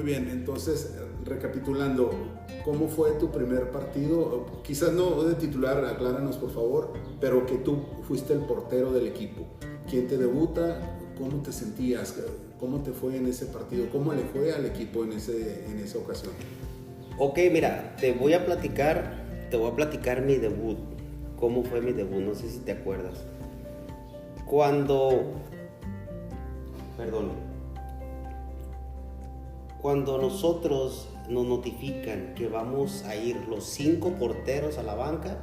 bien, entonces, recapitulando, ¿cómo fue tu primer partido? Quizás no de titular, acláranos por favor, pero que tú fuiste el portero del equipo. ¿Quién te debuta? ¿Cómo te sentías? ¿Cómo te fue en ese partido? ¿Cómo le fue al equipo en esa ocasión? Ok, mira, te voy a platicar mi debut. ¿Cómo fue mi debut? No sé si te acuerdas. Cuando nosotros nos notifican que vamos a ir los 5 porteros a la banca,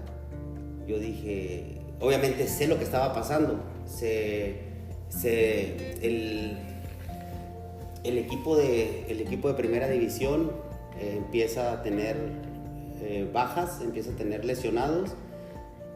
yo dije, obviamente sé lo que estaba pasando. El equipo de primera división empieza a tener bajas, empieza a tener lesionados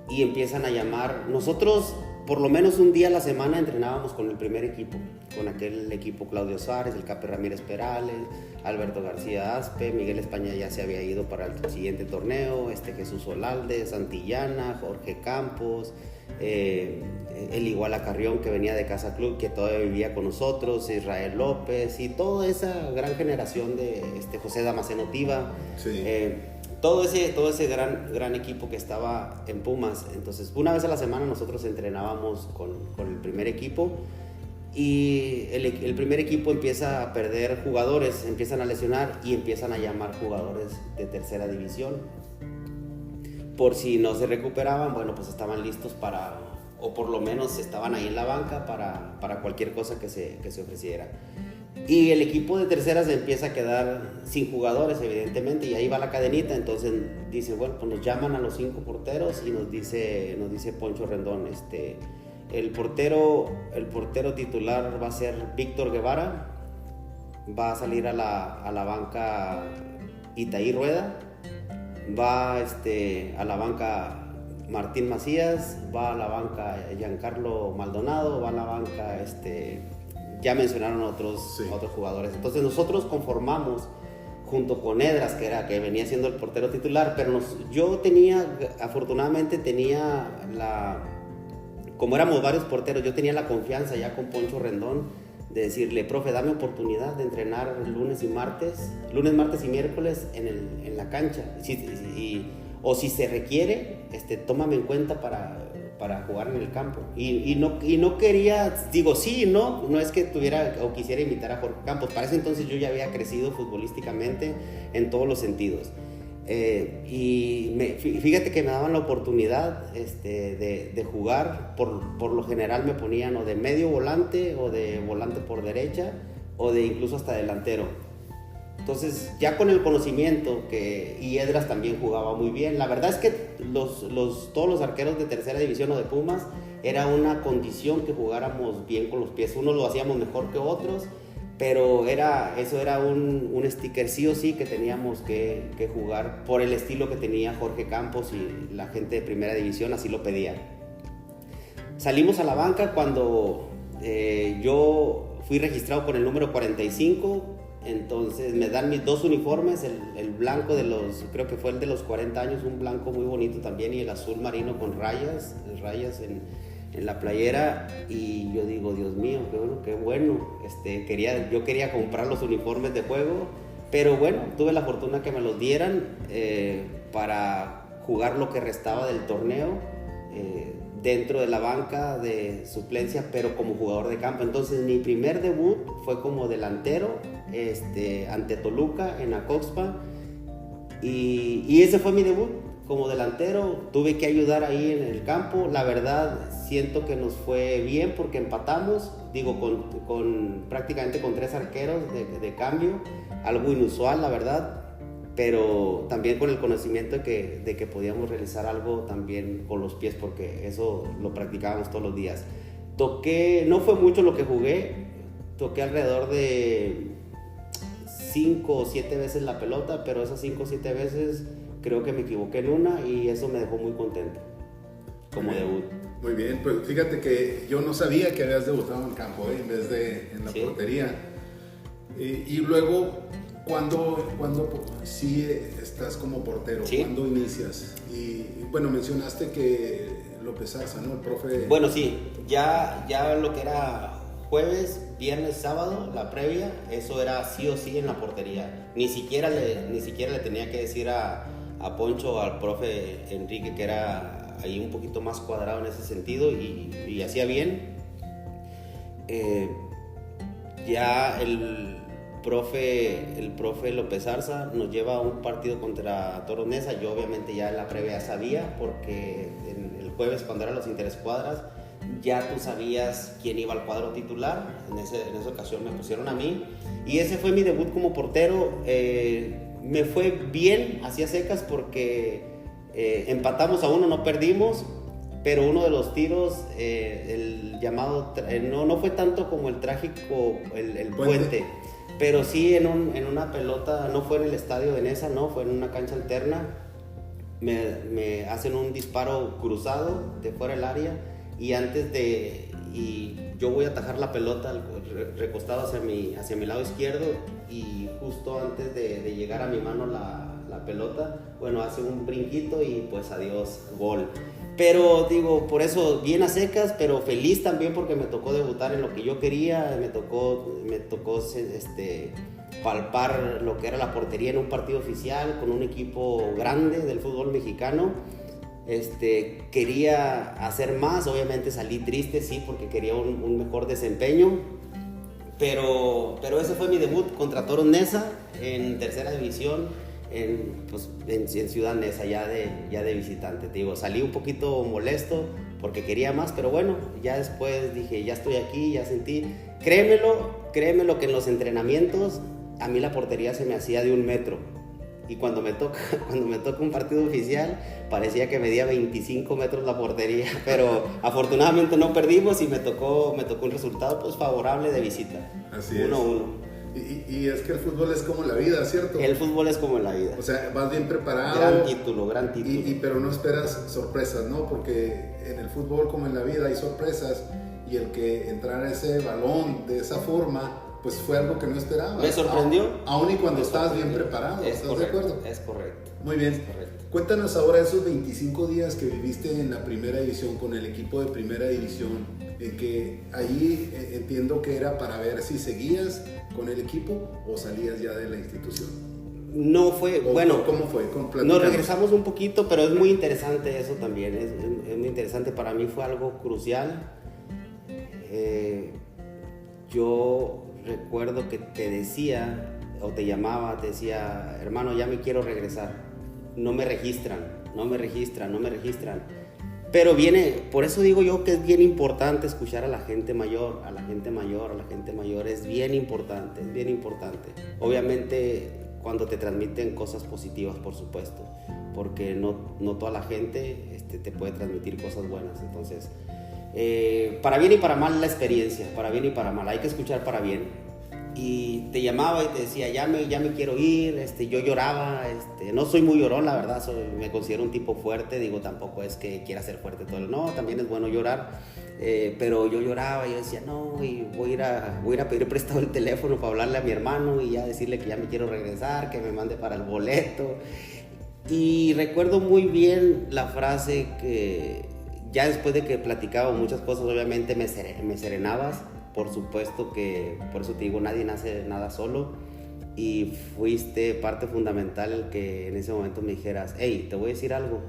y empiezan a llamar. Nosotros por lo menos un día a la semana entrenábamos con el primer equipo, con aquel equipo Claudio Suárez, el Cape Ramírez Perales, Alberto García Aspe, Miguel España ya se había ido para el siguiente torneo, Jesús Olalde, Santillana, Jorge Campos, el Iguala Carrión que venía de Casa Club, que todavía vivía con nosotros, Israel López y toda esa gran generación de José Damasceno Tiva. Sí. Todo ese gran equipo que estaba en Pumas. Entonces, una vez a la semana nosotros entrenábamos con el primer equipo y el primer equipo empieza a perder jugadores, empiezan a lesionar y empiezan a llamar jugadores de tercera división. Por si no se recuperaban, bueno, pues estaban listos o por lo menos estaban ahí en la banca para cualquier cosa que se ofreciera. Y el equipo de tercera se empieza a quedar sin jugadores, evidentemente, y ahí va la cadenita. Entonces dice, bueno, pues nos llaman a los 5 porteros y nos dice Poncho Rendón, el portero titular va a ser Víctor Guevara, va a salir a la banca Itaí Rueda, va a la banca Martín Macías, va a la banca Giancarlo Maldonado, va a la banca ya mencionaron otros jugadores. Entonces nosotros conformamos junto con Edras, que venía siendo el portero titular, pero afortunadamente como éramos varios porteros, yo tenía la confianza ya con Poncho Rendón de decirle, profe, dame oportunidad de entrenar lunes, martes y miércoles en la cancha, o si se requiere, tómame en cuenta para jugar en el campo. Y no quería, digo, sí, no es que tuviera o quisiera imitar a Jorge Campos. Para ese entonces yo ya había crecido futbolísticamente en todos los sentidos. Fíjate que me daban la oportunidad de jugar. Por lo general me ponían o de medio volante o de volante por derecha o de incluso hasta delantero. Entonces, ya con el conocimiento y Edras también jugaba muy bien. La verdad es que todos los arqueros de tercera división o de Pumas era una condición que jugáramos bien con los pies. Unos lo hacíamos mejor que otros, pero eso era un sticker sí o sí que teníamos que jugar por el estilo que tenía Jorge Campos y la gente de primera división así lo pedía. Salimos a la banca cuando yo fui registrado con el número 45. Entonces me dan mis 2 uniformes, el blanco creo que fue el de los 40 años, un blanco muy bonito también, y el azul marino con rayas en la playera, y yo digo, Dios mío, qué bueno. Yo quería comprar los uniformes de juego, pero bueno, tuve la fortuna que me los dieran para jugar lo que restaba del torneo dentro de la banca de suplencia, pero como jugador de campo. Entonces mi primer debut fue como delantero ante Toluca en Acoxpa, y ese fue mi debut como delantero. Tuve que ayudar ahí en el campo. La verdad siento que nos fue bien porque empatamos, prácticamente con 3 arqueros de cambio, algo inusual la verdad, pero también con el conocimiento de que podíamos realizar algo también con los pies, porque eso lo practicábamos todos los días. No fue mucho lo que toqué alrededor de 5 o 7 veces la pelota, pero esas 5 o 7 veces creo que me equivoqué en una, y eso me dejó muy contento como debut. Muy bien, pues fíjate que yo no sabía que habías debutado en campo, en vez de en la portería. Y luego, ¿cuándo sí estás como portero? ¿Sí? ¿Cuándo inicias? Y bueno, mencionaste que López Arza, ¿no? El profe. Bueno, sí, ya lo que era jueves, viernes, sábado, la previa, eso era sí o sí en la portería. Ni siquiera le tenía que decir a Poncho o al profe Enrique, que era ahí un poquito más cuadrado en ese sentido y hacía bien. Ya el profe López Arza nos lleva a un partido contra Toros Neza. Yo obviamente ya en la previa sabía, porque el jueves cuando eran los interescuadras ya tú sabías quién iba al cuadro titular. En esa ocasión me pusieron a mí y ese fue mi debut como portero. Me fue bien, hacía secas, porque empatamos a 1, no perdimos, pero uno de los tiros, el llamado, no fue tanto como el trágico, el puente, pero sí en una pelota, no fue en el estadio de Neza, no, fue en una cancha alterna. Me hacen un disparo cruzado de fuera del área y yo voy a atajar la pelota recostado hacia mi lado izquierdo, y justo antes de llegar a mi mano la pelota, bueno, hace un brinquito y pues adiós, gol. Pero digo, por eso bien a secas, pero feliz también porque me tocó debutar en lo que yo quería. Me tocó palpar lo que era la portería en un partido oficial con un equipo grande del fútbol mexicano. Quería hacer más, obviamente salí triste, sí, porque quería un mejor desempeño, pero ese fue mi debut contra Toros Neza en tercera división, en Ciudad Neza, ya de visitante. Te digo, salí un poquito molesto porque quería más, pero bueno, ya después dije, ya estoy aquí, ya sentí. Créemelo que en los entrenamientos a mí la portería se me hacía de 1 metro. Y cuando me toca un partido oficial, parecía que medía 25 metros la portería. Pero afortunadamente no perdimos y me tocó un resultado pues favorable de visita. Así es. 1-1. Y es que el fútbol es como la vida, ¿cierto? El fútbol es como la vida. O sea, vas bien preparado. Gran título. Pero no esperas sorpresas, ¿no? Porque en el fútbol, como en la vida, hay sorpresas. Y el que entrara ese balón de esa forma, pues fue algo que no esperaba. ¿Me sorprendió? Aún y cuando estabas bien preparado. ¿Estás de acuerdo? Es correcto. Muy bien. Es correcto. Cuéntanos ahora esos 25 días que viviste en la primera división con el equipo de primera división, en que ahí entiendo que era para ver si seguías con el equipo o salías ya de la institución. No fue, bueno, ¿cómo fue? Nos regresamos un poquito, pero es muy interesante eso también, es muy interesante. Para mí fue algo crucial. Yo recuerdo que te decía, o te llamaba, te decía, hermano, ya me quiero regresar. No me registran. Pero por eso digo yo que es bien importante escuchar a la gente mayor, es bien importante. Obviamente cuando te transmiten cosas positivas, por supuesto, porque no toda la gente te puede transmitir cosas buenas. Entonces, para bien y para mal la experiencia, para bien y para mal, hay que escuchar para bien. Y te llamaba y te decía, ya me quiero ir. Yo lloraba, no soy muy llorón, la verdad, me considero un tipo fuerte. Digo, tampoco es que quiera ser fuerte todo no, también es bueno llorar, pero yo lloraba y yo decía, no, y voy a ir a pedir prestado el teléfono para hablarle a mi hermano y ya decirle que ya me quiero regresar, que me mande para el boleto. Y recuerdo muy bien la frase que ya después de que platicaba muchas cosas, obviamente me serenabas. Por supuesto que, por eso te digo, nadie nace nada solo, y fuiste parte fundamental el que en ese momento me dijeras, hey, te voy a decir algo,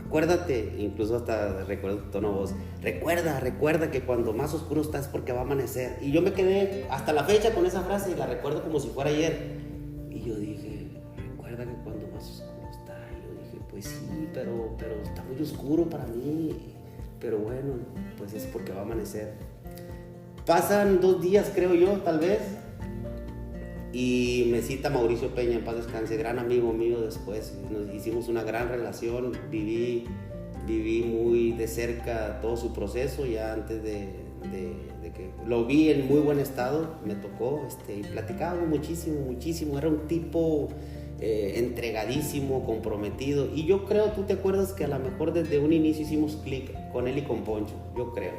acuérdate, incluso hasta recuerdo tu tono de voz, recuerda que cuando más oscuro está es porque va a amanecer. Y yo me quedé hasta la fecha con esa frase y la recuerdo como si fuera ayer. Y yo dije, recuerda que cuando más oscuro está. Y yo dije, pues sí, pero está muy oscuro para mí, pero bueno, pues es porque va a amanecer. Pasan 2 días, creo yo, tal vez, y me cita Mauricio Peña, en paz descanse, gran amigo mío después. Nos hicimos una gran relación, viví muy de cerca todo su proceso, ya antes de que lo vi en muy buen estado, me tocó, y platicábamos muchísimo, era un tipo entregadísimo, comprometido, y yo creo, tú te acuerdas que a lo mejor desde un inicio hicimos clic con él y con Poncho, yo creo.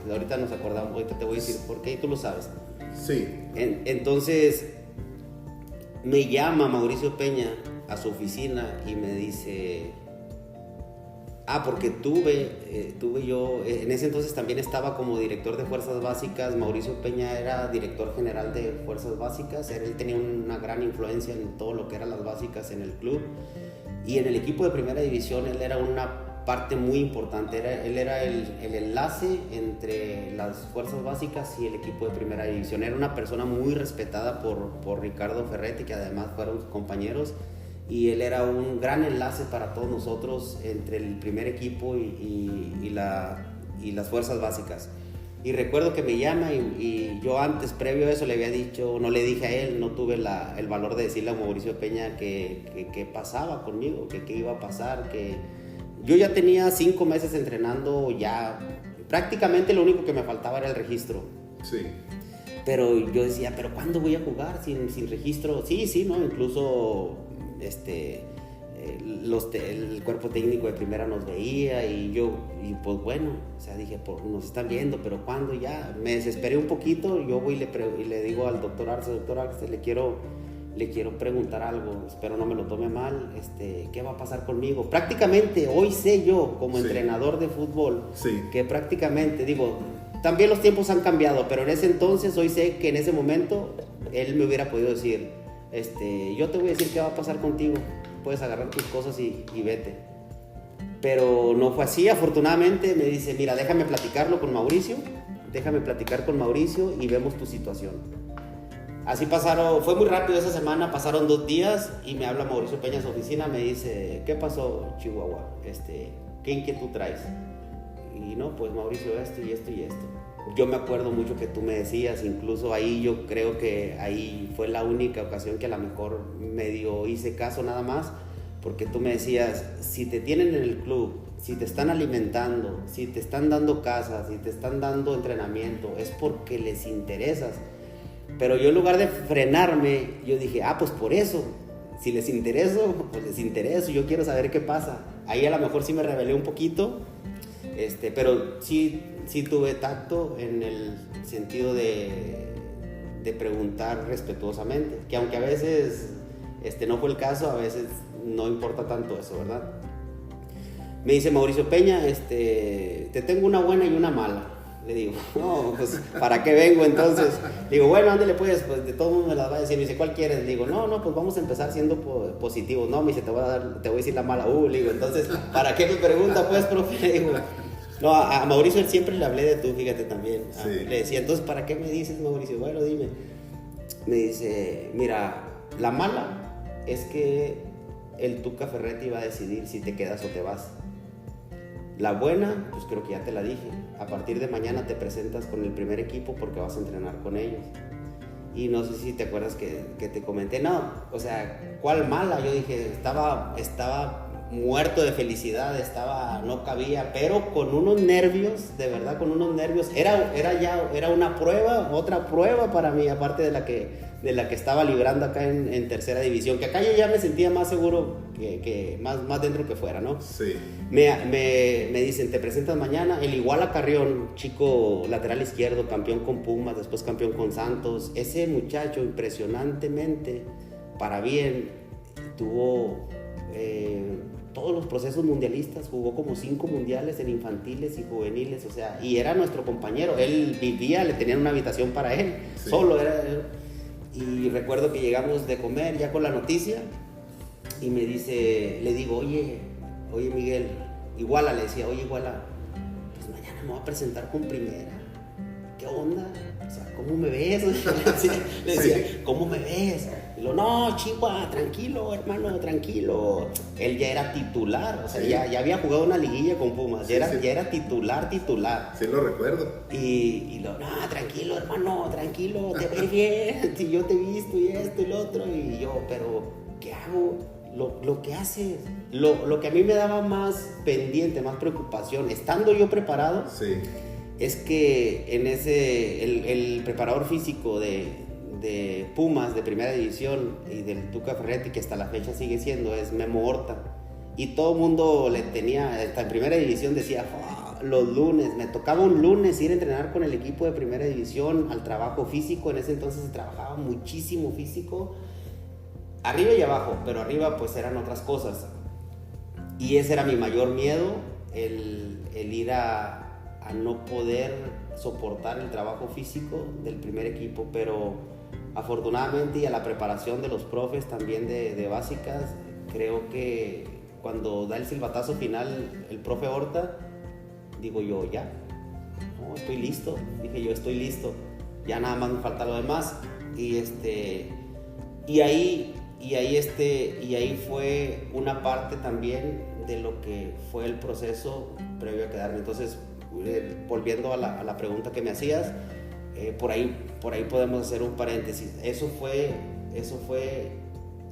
Ahorita nos acordamos, ahorita te voy a decir por qué y tú lo sabes. Sí. Entonces me llama Mauricio Peña a su oficina y me dice, Porque tuve yo, en ese entonces también estaba como director de Fuerzas Básicas. Mauricio Peña era director general de Fuerzas Básicas. Él tenía una gran influencia en todo lo que eran las básicas en el club. Y en el equipo de primera división él era una parte muy importante. Él era el enlace entre las Fuerzas Básicas y el equipo de primera división. Era una persona muy respetada por Ricardo Ferretti, que además fueron compañeros. Y él era un gran enlace para todos nosotros entre el primer equipo y las Fuerzas Básicas. Y recuerdo que me llama y yo antes, previo a eso, le había dicho, no le dije a él, no tuve el valor de decirle a Mauricio Peña que pasaba conmigo, que qué iba a pasar, que yo ya tenía 5 meses entrenando, ya prácticamente lo único que me faltaba era el registro. Sí. Pero yo decía, ¿pero cuándo voy a jugar sin registro? Sí, ¿no? Incluso el cuerpo técnico de primera nos veía y pues bueno, o sea, dije, nos están viendo, pero ¿cuándo? Ya me desesperé un poquito. Yo voy y le digo al doctor Arce, le quiero preguntar algo, espero no me lo tome mal, ¿qué va a pasar conmigo? Prácticamente hoy sé yo como entrenador de fútbol que prácticamente, digo, también los tiempos han cambiado, pero en ese entonces hoy sé que en ese momento él me hubiera podido decir, yo te voy a decir qué va a pasar contigo, puedes agarrar tus cosas y vete. Pero no fue así. Afortunadamente me dice, mira, déjame platicar con Mauricio y vemos tu situación. Así fue muy rápido esa semana, pasaron 2 días y me habla Mauricio Peña a su oficina, me dice, ¿qué pasó, Chihuahua? ¿Qué inquietud traes? Y no, pues Mauricio, esto y esto y esto. Yo me acuerdo mucho que tú me decías, incluso ahí yo creo que ahí fue la única ocasión que a lo mejor medio hice caso nada más, porque tú me decías, si te tienen en el club, si te están alimentando, si te están dando casa, si te están dando entrenamiento, es porque les interesas. Pero yo en lugar de frenarme, yo dije, pues por eso, si les intereso, pues les intereso, yo quiero saber qué pasa. Ahí a lo mejor sí me rebelé un poquito, pero sí tuve tacto en el sentido de preguntar respetuosamente, que aunque a veces no fue el caso, a veces no importa tanto eso, ¿verdad? Me dice Mauricio Peña, te tengo una buena y una mala. Le digo, no, pues ¿para qué vengo entonces? Le digo, bueno, ándale pues de todo mundo me las va a decir. Me dice, ¿cuál quieres? Le digo, no, pues vamos a empezar siendo positivos. No, me dice, te voy a decir la mala. Le digo, entonces, ¿para qué me pregunta pues, profe? Le digo, no, a Mauricio él siempre le hablé de tú, fíjate también. Sí. Le decía, entonces, ¿para qué me dices, Mauricio? Bueno, dime. Me dice, mira, la mala es que el Tuca Ferretti va a decidir si te quedas o te vas. La buena, pues creo que ya te la dije. A partir de mañana te presentas con el primer equipo porque vas a entrenar con ellos. Y no sé si te acuerdas que te comenté, no, o sea, ¿cuál mala? Yo dije, estaba muerto de felicidad, no cabía, pero con unos nervios, de verdad, con unos nervios. Era una prueba, otra prueba para mí, aparte de la que estaba librando acá en tercera división, que acá yo ya me sentía más seguro que más dentro que fuera, ¿no? Sí. Me dicen, te presentas mañana, el Iguala Carrión, chico lateral izquierdo, campeón con Pumas, después campeón con Santos. Ese muchacho impresionantemente, para bien, tuvo todos los procesos mundialistas, jugó como 5 mundiales en infantiles y juveniles, o sea, y era nuestro compañero, él vivía, le tenían una habitación para él, sí. Solo era. Y recuerdo que llegamos de comer ya con la noticia y me dice, le digo, oye Miguel, Iguala, le decía, oye Iguala, pues mañana me voy a presentar con primera, ¿qué onda? O sea, ¿cómo me ves? Le decía, sí. ¿Cómo me ves? Y lo, no, Chihuahua, tranquilo, hermano, tranquilo. Él ya era titular, o sea, sí. ya había jugado una liguilla con Pumas, ya era titular. Sí, lo recuerdo. Y lo, no, tranquilo, hermano, tranquilo, te ves bien, si yo te he visto y esto y lo otro. Y yo, pero, ¿qué hago? Lo que haces, lo que a mí me daba más pendiente, más preocupación, estando yo preparado, sí. Es que en el preparador físico de Pumas de primera división y del Tuca Ferretti, que hasta la fecha sigue siendo, es Memo Horta. Y todo el mundo le tenía, hasta en primera división decía, los lunes, me tocaba un lunes ir a entrenar con el equipo de primera división al trabajo físico. En ese entonces se trabajaba muchísimo físico, arriba y abajo, pero arriba pues eran otras cosas. Y ese era mi mayor miedo, el ir a no poder soportar el trabajo físico del primer equipo, pero afortunadamente y a la preparación de los profes también de básicas, creo que cuando da el silbatazo final el profe Horta, digo yo, ya, no, estoy listo, dije yo, estoy listo, ya nada más me falta lo demás, y ahí fue una parte también de lo que fue el proceso previo a quedarme. Entonces, volviendo a la pregunta que me hacías, por ahí podemos hacer un paréntesis. Eso fue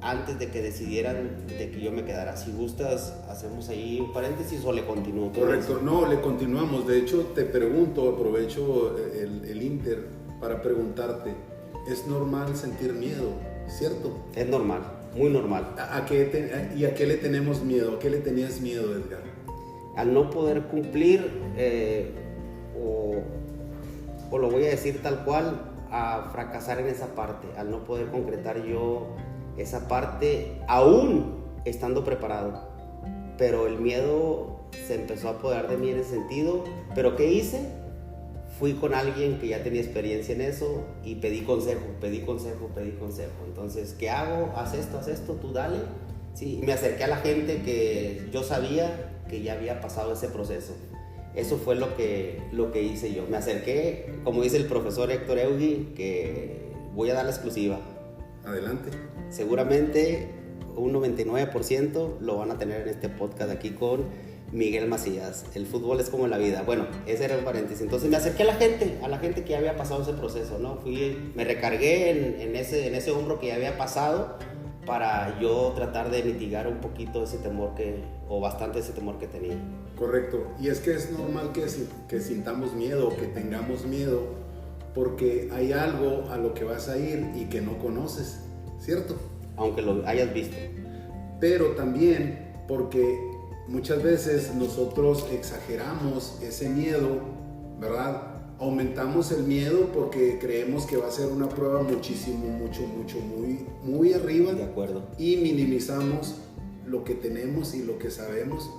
antes de que decidieran de que yo me quedara. Si gustas, hacemos ahí un paréntesis o le continúo. Correcto, no, le continuamos. De hecho, te pregunto, aprovecho el Inter para preguntarte, ¿es normal sentir miedo, cierto? Es normal, muy normal. ¿Y a qué le tenemos miedo? ¿A qué le tenías miedo, Edgar? Al no poder cumplir, o lo voy a decir tal cual, a fracasar en esa parte, al no poder concretar yo esa parte, aún estando preparado. Pero el miedo se empezó a apoderar de mí en ese sentido. ¿Pero qué hice? Fui con alguien que ya tenía experiencia en eso y pedí consejo. Entonces, ¿qué hago? Haz esto, tú dale. Sí, y me acerqué a la gente que yo sabía que ya había pasado ese proceso. Eso fue lo que hice yo. Me acerqué, como dice el profesor Héctor Eugui, que voy a dar la exclusiva. Adelante. Seguramente un 99% lo van a tener en este podcast aquí con Miguel Macías. El fútbol es como la vida. Bueno, ese era un paréntesis. Entonces me acerqué a la gente que ya había pasado ese proceso, ¿no? Me recargué en ese hombro que ya había pasado para yo tratar de mitigar un poquito ese temor o bastante ese temor que tenía. Correcto. Y es que es normal que sintamos miedo, que tengamos miedo, porque hay algo a lo que vas a ir y que no conoces, ¿cierto? Aunque lo hayas visto. Pero también porque muchas veces nosotros exageramos ese miedo, ¿verdad? Aumentamos el miedo porque creemos que va a ser una prueba muy arriba. De acuerdo. Y minimizamos lo que tenemos y lo que sabemos,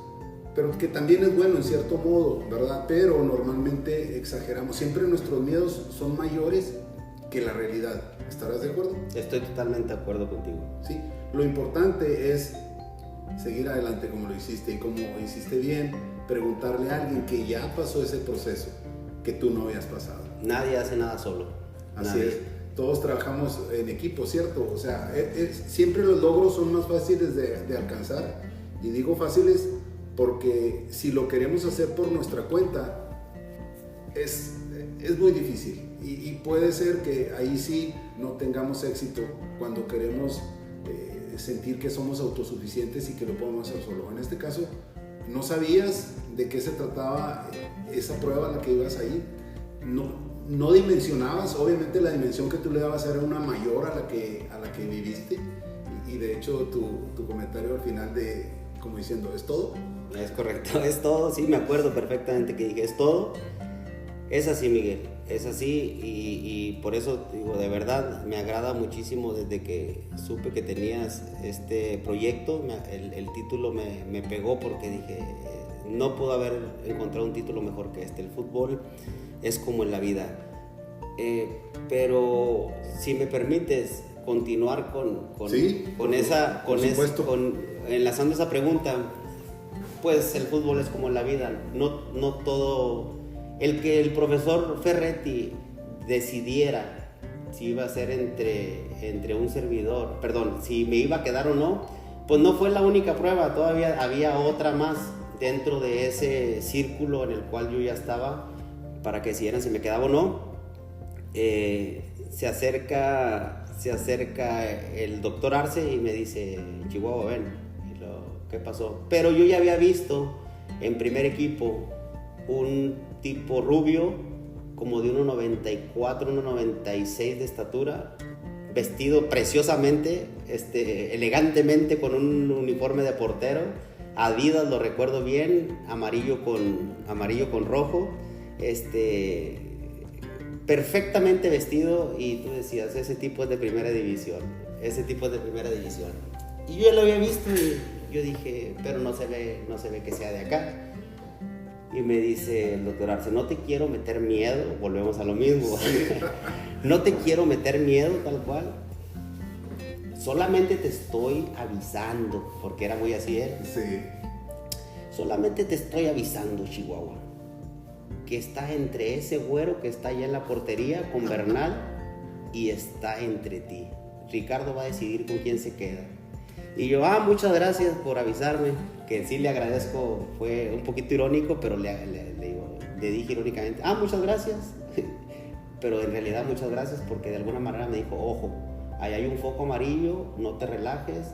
pero que también es bueno en cierto modo, ¿verdad? Pero normalmente exageramos. Siempre nuestros miedos son mayores que la realidad. ¿Estarás de acuerdo? Estoy totalmente de acuerdo contigo. Sí. Lo importante es seguir adelante como lo hiciste, y como hiciste bien, preguntarle a alguien que ya pasó ese proceso que tú no habías pasado. Nadie hace nada solo. Así es. Todos trabajamos en equipo, ¿cierto? O sea, siempre los logros son más fáciles de alcanzar. Y digo fáciles porque si lo queremos hacer por nuestra cuenta, es muy difícil. Y puede ser que ahí sí no tengamos éxito cuando queremos sentir que somos autosuficientes y que lo podemos hacer solo. En este caso, no sabías de qué se trataba esa prueba a la que ibas a ir. No dimensionabas, obviamente la dimensión que tú le dabas era una mayor a la que viviste, y de hecho tu comentario al final como diciendo, ¿es todo? Es correcto, es todo, sí, me acuerdo perfectamente que dije, ¿es todo? Es así, Miguel, es así, y por eso digo, de verdad me agrada muchísimo desde que supe que tenías este proyecto. El título me pegó porque dije, no puedo haber encontrado un título mejor que este. El fútbol es como en la vida. Pero si me permites continuar enlazando esa pregunta, pues el fútbol es como en la vida. No todo. El que el profesor Ferretti decidiera si iba a ser entre un servidor, si me iba a quedar o no, pues no fue la única prueba. Todavía había otra más dentro de ese círculo en el cual yo ya estaba para que decidieran si me quedaba o no. Se acerca el doctor Arce y me dice, Chihuahua, ven. ¿Qué pasó? Pero yo ya había visto en primer equipo un tipo rubio, como de 1.94, 1.96 de estatura, vestido preciosamente, elegantemente, con un uniforme de portero, Adidas, lo recuerdo bien, amarillo con rojo, perfectamente vestido, y tú decías, ese tipo es de primera división. Y yo ya lo había visto y yo dije, pero no se ve que sea de acá. Y me dice el doctor Arce, no te quiero meter miedo, volvemos a lo mismo. Sí. No te quiero meter miedo, tal cual. Solamente te estoy avisando, porque era muy así él. Sí. Solamente te estoy avisando, Chihuahua, que está entre ese güero que está allá en la portería con Bernal y está entre ti. Ricardo va a decidir con quién se queda. Y yo, muchas gracias por avisarme, que sí le agradezco, fue un poquito irónico, pero le dije irónicamente, muchas gracias, pero en realidad muchas gracias porque de alguna manera me dijo, ojo, ahí hay un foco amarillo, no te relajes.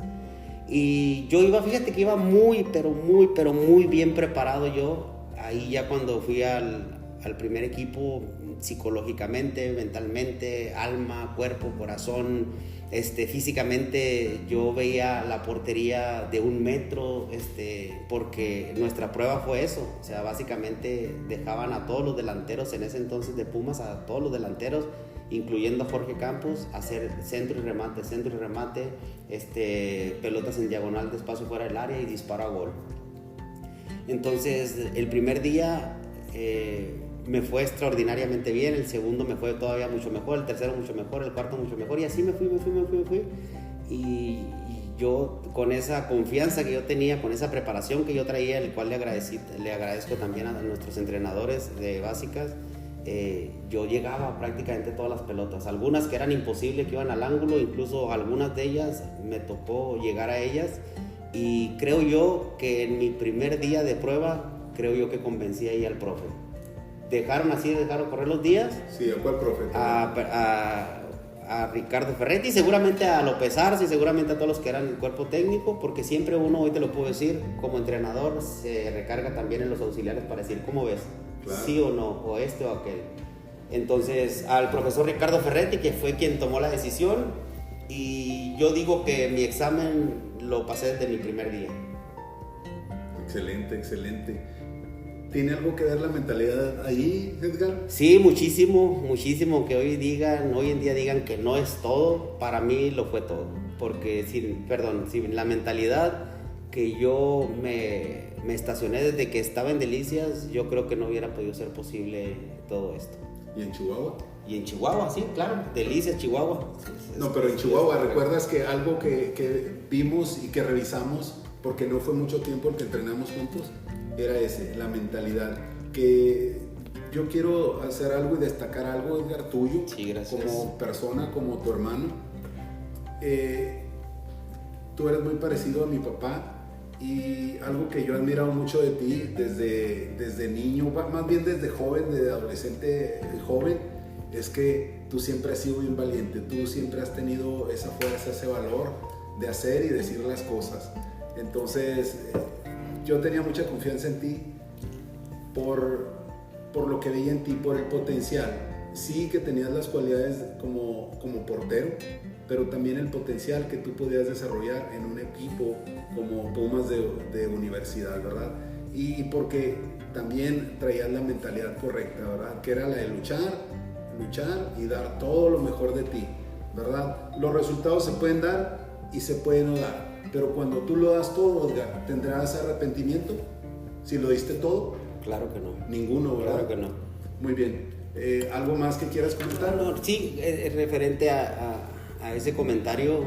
Y yo fíjate que iba muy bien preparado yo, ahí ya cuando fui al primer equipo, psicológicamente, mentalmente, alma, cuerpo, corazón, físicamente yo veía la portería de 1 metro, porque nuestra prueba fue eso, o sea, básicamente dejaban a todos los delanteros en ese entonces de Pumas, a todos los delanteros, incluyendo a Jorge Campos, hacer centro y remate, pelotas en diagonal de espacio fuera del área y disparo a gol. Entonces, el primer día me fue extraordinariamente bien, el segundo me fue todavía mucho mejor, el tercero mucho mejor, el cuarto mucho mejor, y así me fui. Y yo, con esa confianza que yo tenía, con esa preparación que yo traía, el cual le agradezco también a nuestros entrenadores de básicas, yo llegaba prácticamente todas las pelotas, algunas que eran imposibles, que iban al ángulo, incluso algunas de ellas me tocó llegar a ellas, y creo yo que en mi primer día de prueba, creo yo que convencí ahí al profe. Dejaron correr los días. Sí, ¿a cuál profe? A Ricardo Ferretti, seguramente a López Arce, seguramente a todos los que eran el cuerpo técnico, porque siempre uno, hoy te lo puedo decir, como entrenador, se recarga también en los auxiliares para decir, ¿cómo ves? Claro. Sí o no, o este o aquel. Entonces, al profesor Ricardo Ferretti, que fue quien tomó la decisión, y yo digo que mi examen lo pasé desde mi primer día. Excelente. ¿Tiene algo que ver la mentalidad ahí, Edgar? Sí, muchísimo, que hoy en día digan que no es todo, para mí lo fue todo, porque sin la mentalidad que yo me estacioné desde que estaba en Delicias, yo creo que no hubiera podido ser posible todo esto. ¿Y en Chihuahua? Y en Chihuahua, sí, claro, Delicias, Chihuahua. No, pero en Chihuahua, ¿recuerdas que algo que vimos y que revisamos, porque no fue mucho tiempo el que entrenamos juntos? Era la mentalidad, que yo quiero hacer algo y destacar algo, Edgar, tuyo, sí, como persona, como tu hermano. Tú eres muy parecido a mi papá, y algo que yo he admirado mucho de ti desde niño, más bien desde joven, desde adolescente joven, es que tú siempre has sido bien valiente, tú siempre has tenido esa fuerza, ese valor de hacer y decir las cosas. Entonces, yo tenía mucha confianza en ti por lo que veía en ti, por el potencial. Sí que tenías las cualidades como portero, pero también el potencial que tú podías desarrollar en un equipo como Pumas de universidad, ¿verdad? Y porque también traías la mentalidad correcta, ¿verdad? Que era la de luchar y dar todo lo mejor de ti, ¿verdad? Los resultados se pueden dar y se pueden no dar. Pero cuando tú lo das todo, Edgar, ¿tendrás arrepentimiento si lo diste todo? Claro que no. Ninguno, ¿verdad? Claro que no. Muy bien. ¿Algo más que quieras comentar? No, sí, referente a ese comentario,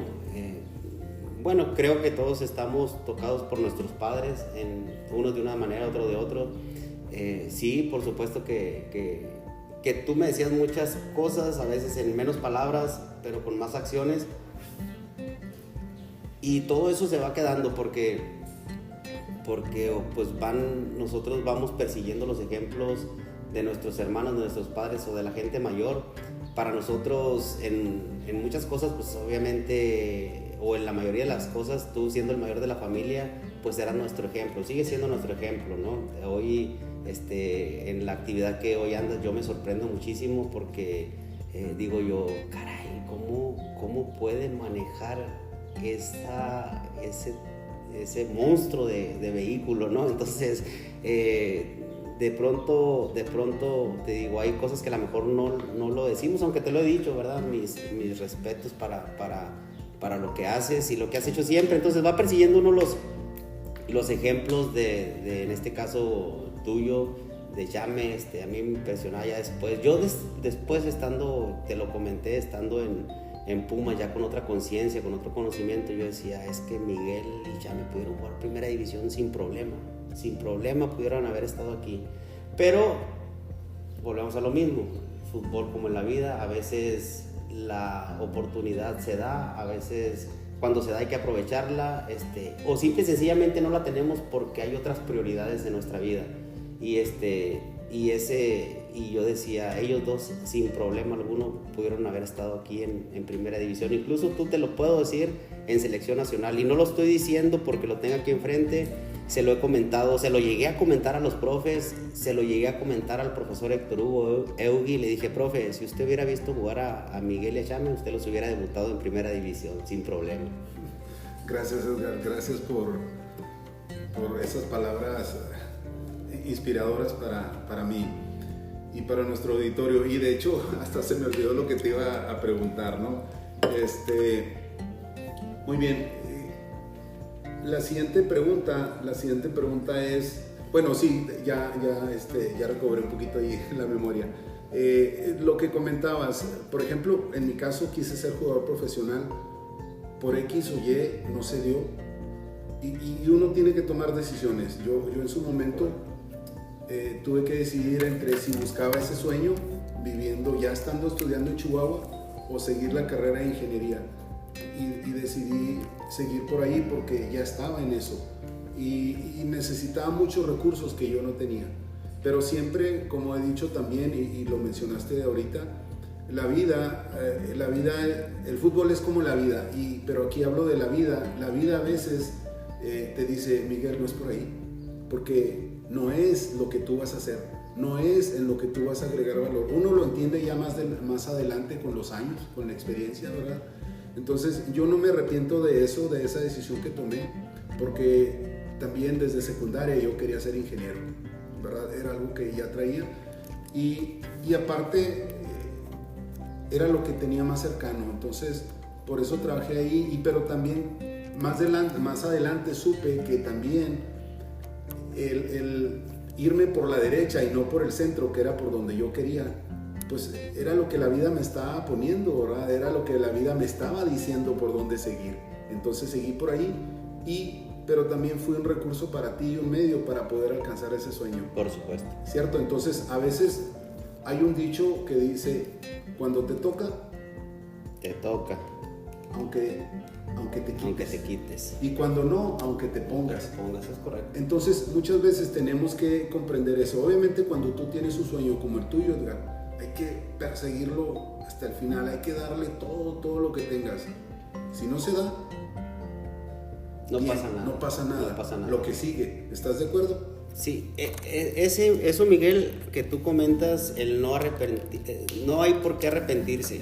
bueno, creo que todos estamos tocados por nuestros padres, unos de una manera, otros de otro. Sí, por supuesto que tú me decías muchas cosas, a veces en menos palabras, pero con más acciones. Y todo eso se va quedando porque pues nosotros vamos persiguiendo los ejemplos de nuestros hermanos, de nuestros padres o de la gente mayor. Para nosotros en muchas cosas, pues obviamente, o en la mayoría de las cosas, tú siendo el mayor de la familia, pues era nuestro ejemplo, sigue siendo nuestro ejemplo, ¿no? Hoy, en la actividad que hoy andas, yo me sorprendo muchísimo porque digo yo, caray, ¿cómo puede manejar ese monstruo de vehículo, ¿no? Entonces, de pronto te digo, hay cosas que a lo mejor no lo decimos, aunque te lo he dicho, ¿verdad? Mis respetos para lo que haces y lo que has hecho siempre. Entonces va persiguiendo uno los ejemplos de en este caso tuyo, Yame, a mí me impresionaba ya después. Yo después estando, te lo comenté, estando en Pumas ya con otra conciencia, con otro conocimiento, yo decía, es que Miguel y Yame pudieron jugar primera división sin problema pudieron haber estado aquí. Pero volvemos a lo mismo, fútbol como en la vida, a veces la oportunidad se da, a veces cuando se da hay que aprovecharla, o simple y sencillamente no la tenemos porque hay otras prioridades en nuestra vida. Y yo decía, ellos dos sin problema alguno pudieron haber estado aquí en primera división. Incluso tú te lo puedo decir en selección nacional, y no lo estoy diciendo porque lo tenga aquí enfrente. Se lo he comentado, se lo llegué a comentar a los profes, se lo llegué a comentar al profesor Héctor Hugo Eugui. Le dije, profe, si usted hubiera visto jugar a Miguel y a Chame, usted los hubiera debutado en primera división sin problema. Gracias, Edgar, gracias por esas palabras inspiradoras para mí y para nuestro auditorio. Y de hecho hasta se me olvidó lo que te iba a preguntar, ¿no? Muy bien, la siguiente pregunta es, bueno, sí, ya recobré un poquito ahí la memoria. Lo que comentabas, por ejemplo, en mi caso quise ser jugador profesional, por X o Y no se dio, y uno tiene que tomar decisiones. Yo en su momento tuve que decidir entre si buscaba ese sueño viviendo, ya estando estudiando en Chihuahua, o seguir la carrera de ingeniería, y decidí seguir por ahí porque ya estaba en eso y necesitaba muchos recursos que yo no tenía, pero siempre, como he dicho también y lo mencionaste ahorita, la vida, el fútbol es como la vida, pero aquí hablo de la vida a veces te dice, Miguel, no es por ahí, porque no es lo que tú vas a hacer, no es en lo que tú vas a agregar valor. Uno lo entiende ya más adelante con los años, con la experiencia, ¿verdad? Entonces yo no me arrepiento de eso, de esa decisión que tomé, porque también desde secundaria yo quería ser ingeniero, ¿verdad? Era algo que ya traía, y aparte era lo que tenía más cercano, entonces por eso trabajé ahí, pero también más adelante supe que también el irme por la derecha y no por el centro, que era por donde yo quería, pues era lo que la vida me estaba poniendo, ¿verdad? Era lo que la vida me estaba diciendo por dónde seguir. Entonces seguí por ahí, pero también fui un recurso para ti y un medio para poder alcanzar ese sueño. Por supuesto. ¿Cierto? Entonces a veces hay un dicho que dice, cuando te toca, aunque te quites. Y cuando no, aunque te pongas. Es correcto. Entonces muchas veces tenemos que comprender eso. Obviamente cuando tú tienes un sueño como el tuyo, Edgar, hay que perseguirlo hasta el final, hay que darle todo lo que tengas. Si no se da, no pasa nada. Lo que sigue, ¿estás de acuerdo? Sí, eso, Miguel, que tú comentas, el no hay por qué arrepentirse.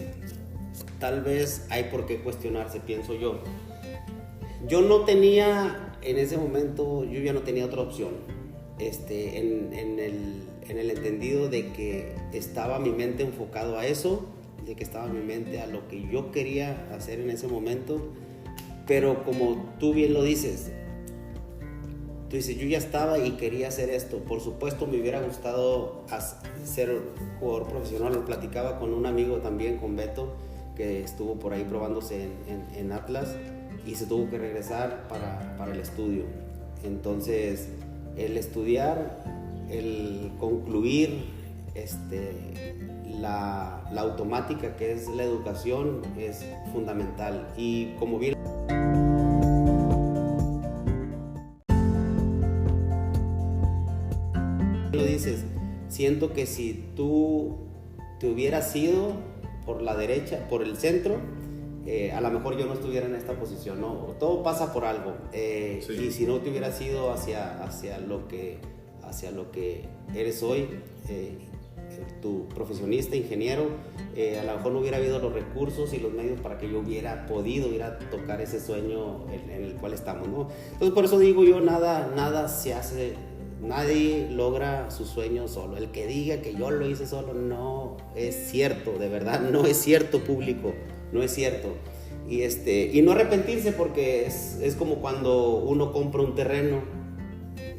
Tal vez hay por qué cuestionarse, pienso yo. Yo no tenía, en ese momento, yo ya no tenía otra opción. En el entendido de que estaba mi mente enfocado a eso, de que estaba mi mente a lo que yo quería hacer en ese momento, pero como tú bien lo dices, yo ya estaba y quería hacer esto. Por supuesto me hubiera gustado ser jugador profesional. Lo platicaba con un amigo también, con Beto, que estuvo por ahí probándose en Atlas y se tuvo que regresar para el estudio. Entonces el estudiar, el concluir la automática que es la educación es fundamental, y como bien lo dices, siento que si tú te hubieras ido por la derecha, por el centro, a lo mejor yo no estuviera en esta posición, ¿no? Todo pasa por algo, sí. Y si no te hubieras ido hacia lo que eres hoy, tu profesionista, ingeniero, a lo mejor no hubiera habido los recursos y los medios para que yo hubiera podido ir a tocar ese sueño en el cual estamos, ¿no? Entonces por eso digo yo, nada se hace, nadie logra su sueño solo. El que diga que yo lo hice solo no es cierto, de verdad, no es cierto, público, no es cierto. Y no arrepentirse, porque es como cuando uno compra un terreno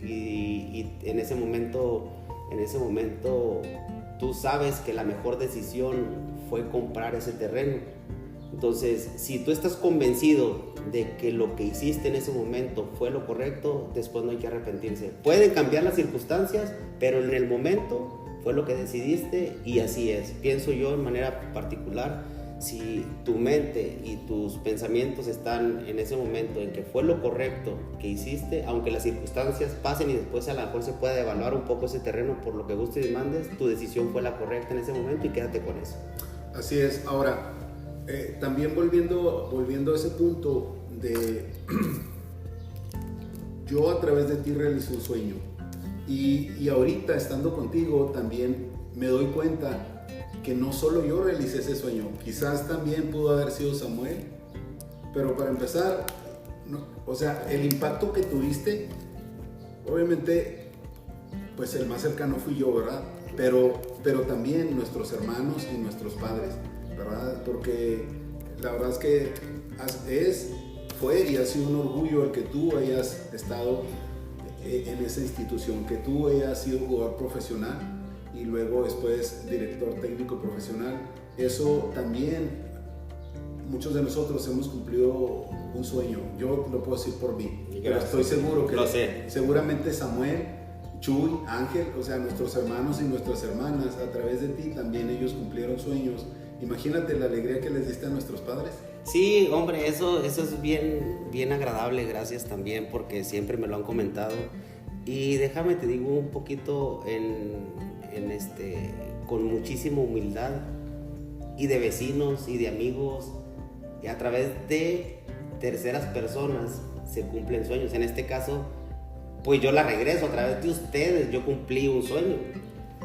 y en ese momento en ese momento tú sabes que la mejor decisión fue comprar ese terreno. Entonces, si tú estás convencido de que lo que hiciste en ese momento fue lo correcto, después no hay que arrepentirse. Pueden cambiar las circunstancias, pero en el momento fue lo que decidiste y así es. Pienso yo en manera particular, si tu mente y tus pensamientos están en ese momento en que fue lo correcto que hiciste, aunque las circunstancias pasen y después a lo mejor se pueda evaluar un poco ese terreno por lo que gustes y mandes, tu decisión fue la correcta en ese momento y quédate con eso. Así es. Ahora, también volviendo a ese punto de yo a través de ti realicé un sueño y ahorita estando contigo también me doy cuenta que no solo yo realicé ese sueño, quizás también pudo haber sido Samuel, pero para empezar, o sea, el impacto que tuviste, obviamente, pues el más cercano fui yo, ¿verdad? Pero también nuestros hermanos y nuestros padres, ¿verdad? Porque la verdad es que fue y ha sido un orgullo el que tú hayas estado en esa institución, que tú hayas sido jugador profesional y luego después director técnico profesional. Eso también, muchos de nosotros hemos cumplido un sueño. Yo lo puedo decir por mí, pero estoy seguro que seguramente Samuel, Chuy, Ángel, o sea, nuestros hermanos y nuestras hermanas, a través de ti también ellos cumplieron sueños. Imagínate la alegría que les diste a nuestros padres. Sí, hombre, eso es bien agradable, gracias también, porque siempre me lo han comentado. Y déjame te digo un poquito con muchísima humildad y de vecinos y de amigos, y a través de terceras personas se cumplen sueños. En este caso, pues yo la regreso a través de ustedes, yo cumplí un sueño.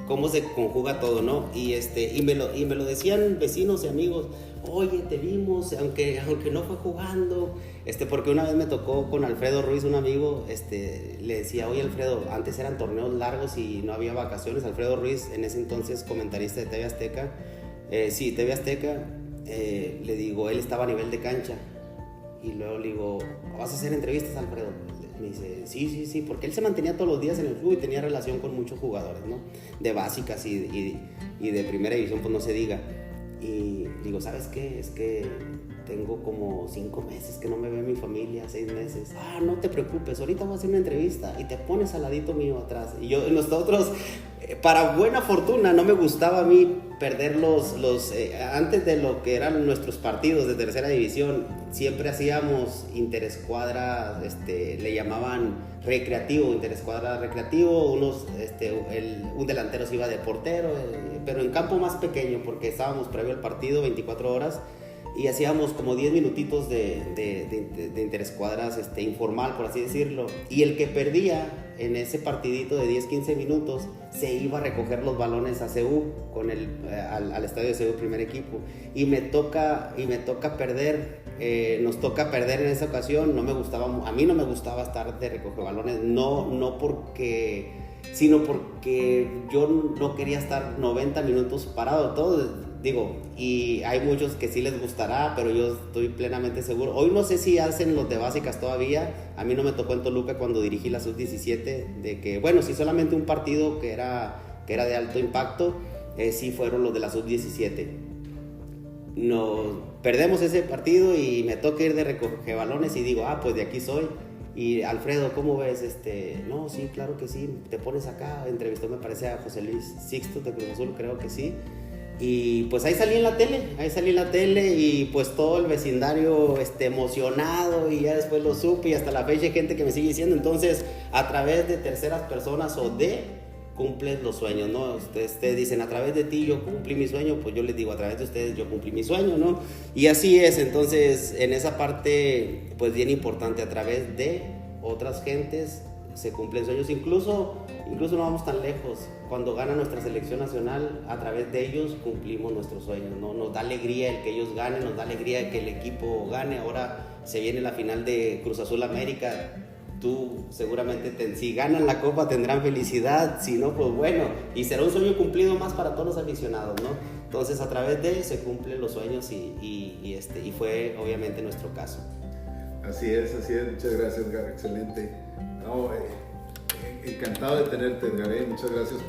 Cómo se conjuga todo, ¿no? Y me lo decían vecinos y amigos, oye, te vimos, aunque no fue jugando, porque una vez me tocó con Alfredo Ruiz, un amigo, le decía, oye Alfredo, antes eran torneos largos y no había vacaciones. Alfredo Ruiz, en ese entonces comentarista de TV Azteca, TV Azteca, le digo, él estaba a nivel de cancha, y luego le digo, ¿vas a hacer entrevistas, Alfredo? Me dice, sí, porque él se mantenía todos los días en el club y tenía relación con muchos jugadores, ¿no? De básicas y de primera división, pues no se diga. Y digo, ¿sabes qué? Es que tengo como 5 meses que no me ve mi familia, 6 meses. Ah, no te preocupes, ahorita voy a hacer una entrevista y te pones al ladito mío atrás. Y nosotros, para buena fortuna, no me gustaba a mí perder antes de lo que eran nuestros partidos de tercera división, siempre hacíamos interescuadra, le llamaban recreativo, interescuadra recreativo, un delantero se iba de portero, pero en campo más pequeño, porque estábamos previo al partido 24 horas y hacíamos como 10 minutitos de interescuadras informal, por así decirlo, y el que perdía en ese partidito de 10-15 minutos se iba a recoger los balones a CU al estadio de CU primer equipo, y me toca perder, nos toca perder en esa ocasión. A mí no me gustaba estar de recoger balones, sino porque yo no quería estar 90 minutos parado, todo. Digo, y hay muchos que sí les gustará, pero yo estoy plenamente seguro. Hoy no sé si hacen los de básicas todavía. A mí no me tocó en Toluca cuando dirigí la sub-17, de que, bueno, sí, solamente un partido que era de alto impacto, sí fueron los de la sub-17. Perdemos ese partido y me toca ir de recoger balones y digo, pues de aquí soy. Y Alfredo, ¿cómo ves? No, sí, claro que sí, te pones acá. Entrevistó, me parece, a José Luis Sixto de Cruz Azul, creo que sí. Y pues ahí salí en la tele y pues todo el vecindario emocionado, y ya después lo supe y hasta la fecha hay gente que me sigue diciendo. Entonces, a través de terceras personas cumples los sueños, ¿no? Ustedes dicen, a través de ti yo cumplí mi sueño, pues yo les digo, a través de ustedes yo cumplí mi sueño, ¿no? Y así es. Entonces, en esa parte, pues bien importante, a través de otras gentes se cumplen sueños. Incluso no vamos tan lejos. Cuando gana nuestra selección nacional, a través de ellos cumplimos nuestros sueños, ¿no? Nos da alegría el que ellos ganen, nos da alegría que el equipo gane. Ahora se viene la final de Cruz Azul América. Tú seguramente, si ganan la copa, tendrán felicidad. Si no, pues bueno, y será un sueño cumplido más para todos los aficionados, ¿no? Entonces, a través de se cumplen los sueños y fue obviamente nuestro caso. Así es. Muchas gracias, Gar. Excelente. No, Encantado de tenerte, Edgar. Muchas gracias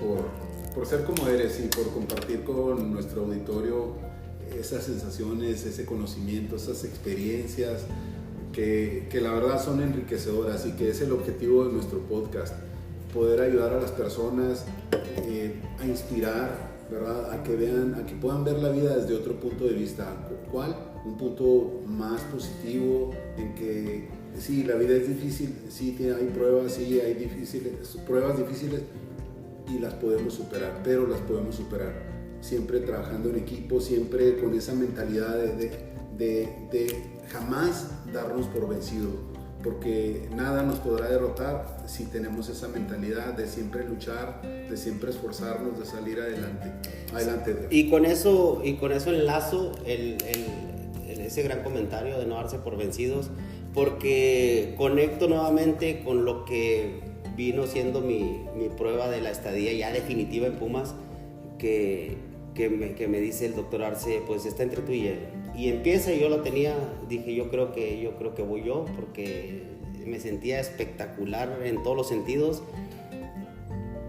por ser como eres y por compartir con nuestro auditorio esas sensaciones, ese conocimiento, esas experiencias que la verdad son enriquecedoras y que es el objetivo de nuestro podcast, poder ayudar a las personas a inspirar, ¿verdad? A que puedan ver la vida desde otro punto de vista. ¿Cuál? Un punto más positivo en que sí, la vida es difícil, sí hay pruebas, sí hay pruebas difíciles y las podemos superar, pero las podemos superar siempre trabajando en equipo, siempre con esa mentalidad de jamás darnos por vencido, porque nada nos podrá derrotar si tenemos esa mentalidad de siempre luchar, de siempre esforzarnos, de salir adelante. Y con eso enlazo ese gran comentario de no darse por vencidos, porque conecto nuevamente con lo que vino siendo mi prueba de la estadía ya definitiva en Pumas, que me dice el doctor Arce, pues está entre tú y él. Y empieza, y yo lo tenía, dije, yo creo que voy yo, porque me sentía espectacular en todos los sentidos.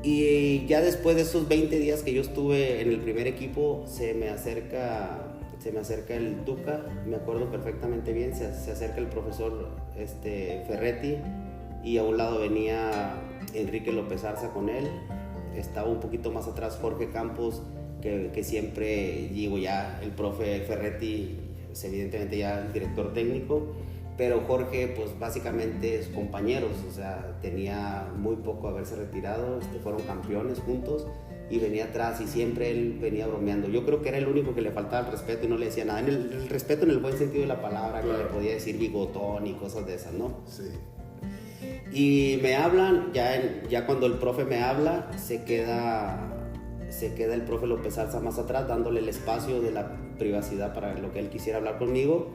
Y ya después de esos 20 días que yo estuve en el primer equipo, se me acerca el Tuca, me acuerdo perfectamente bien, se acerca el profesor Ferretti, y a un lado venía Enrique López Arza con él, estaba un poquito más atrás Jorge Campos, que siempre digo, ya el profe Ferretti es evidentemente ya el director técnico, pero Jorge pues básicamente es compañeros, o sea, tenía muy poco haberse retirado, fueron campeones juntos y venía atrás y siempre él venía bromeando. Yo creo que era el único que le faltaba el respeto y no le decía nada, el respeto en el buen sentido de la palabra, claro, que le podía decir bigotón y cosas de esas, ¿no? Sí. Y me hablan, ya cuando el profe me habla, se queda el profe López Arza más atrás, dándole el espacio de la privacidad para lo que él quisiera hablar conmigo,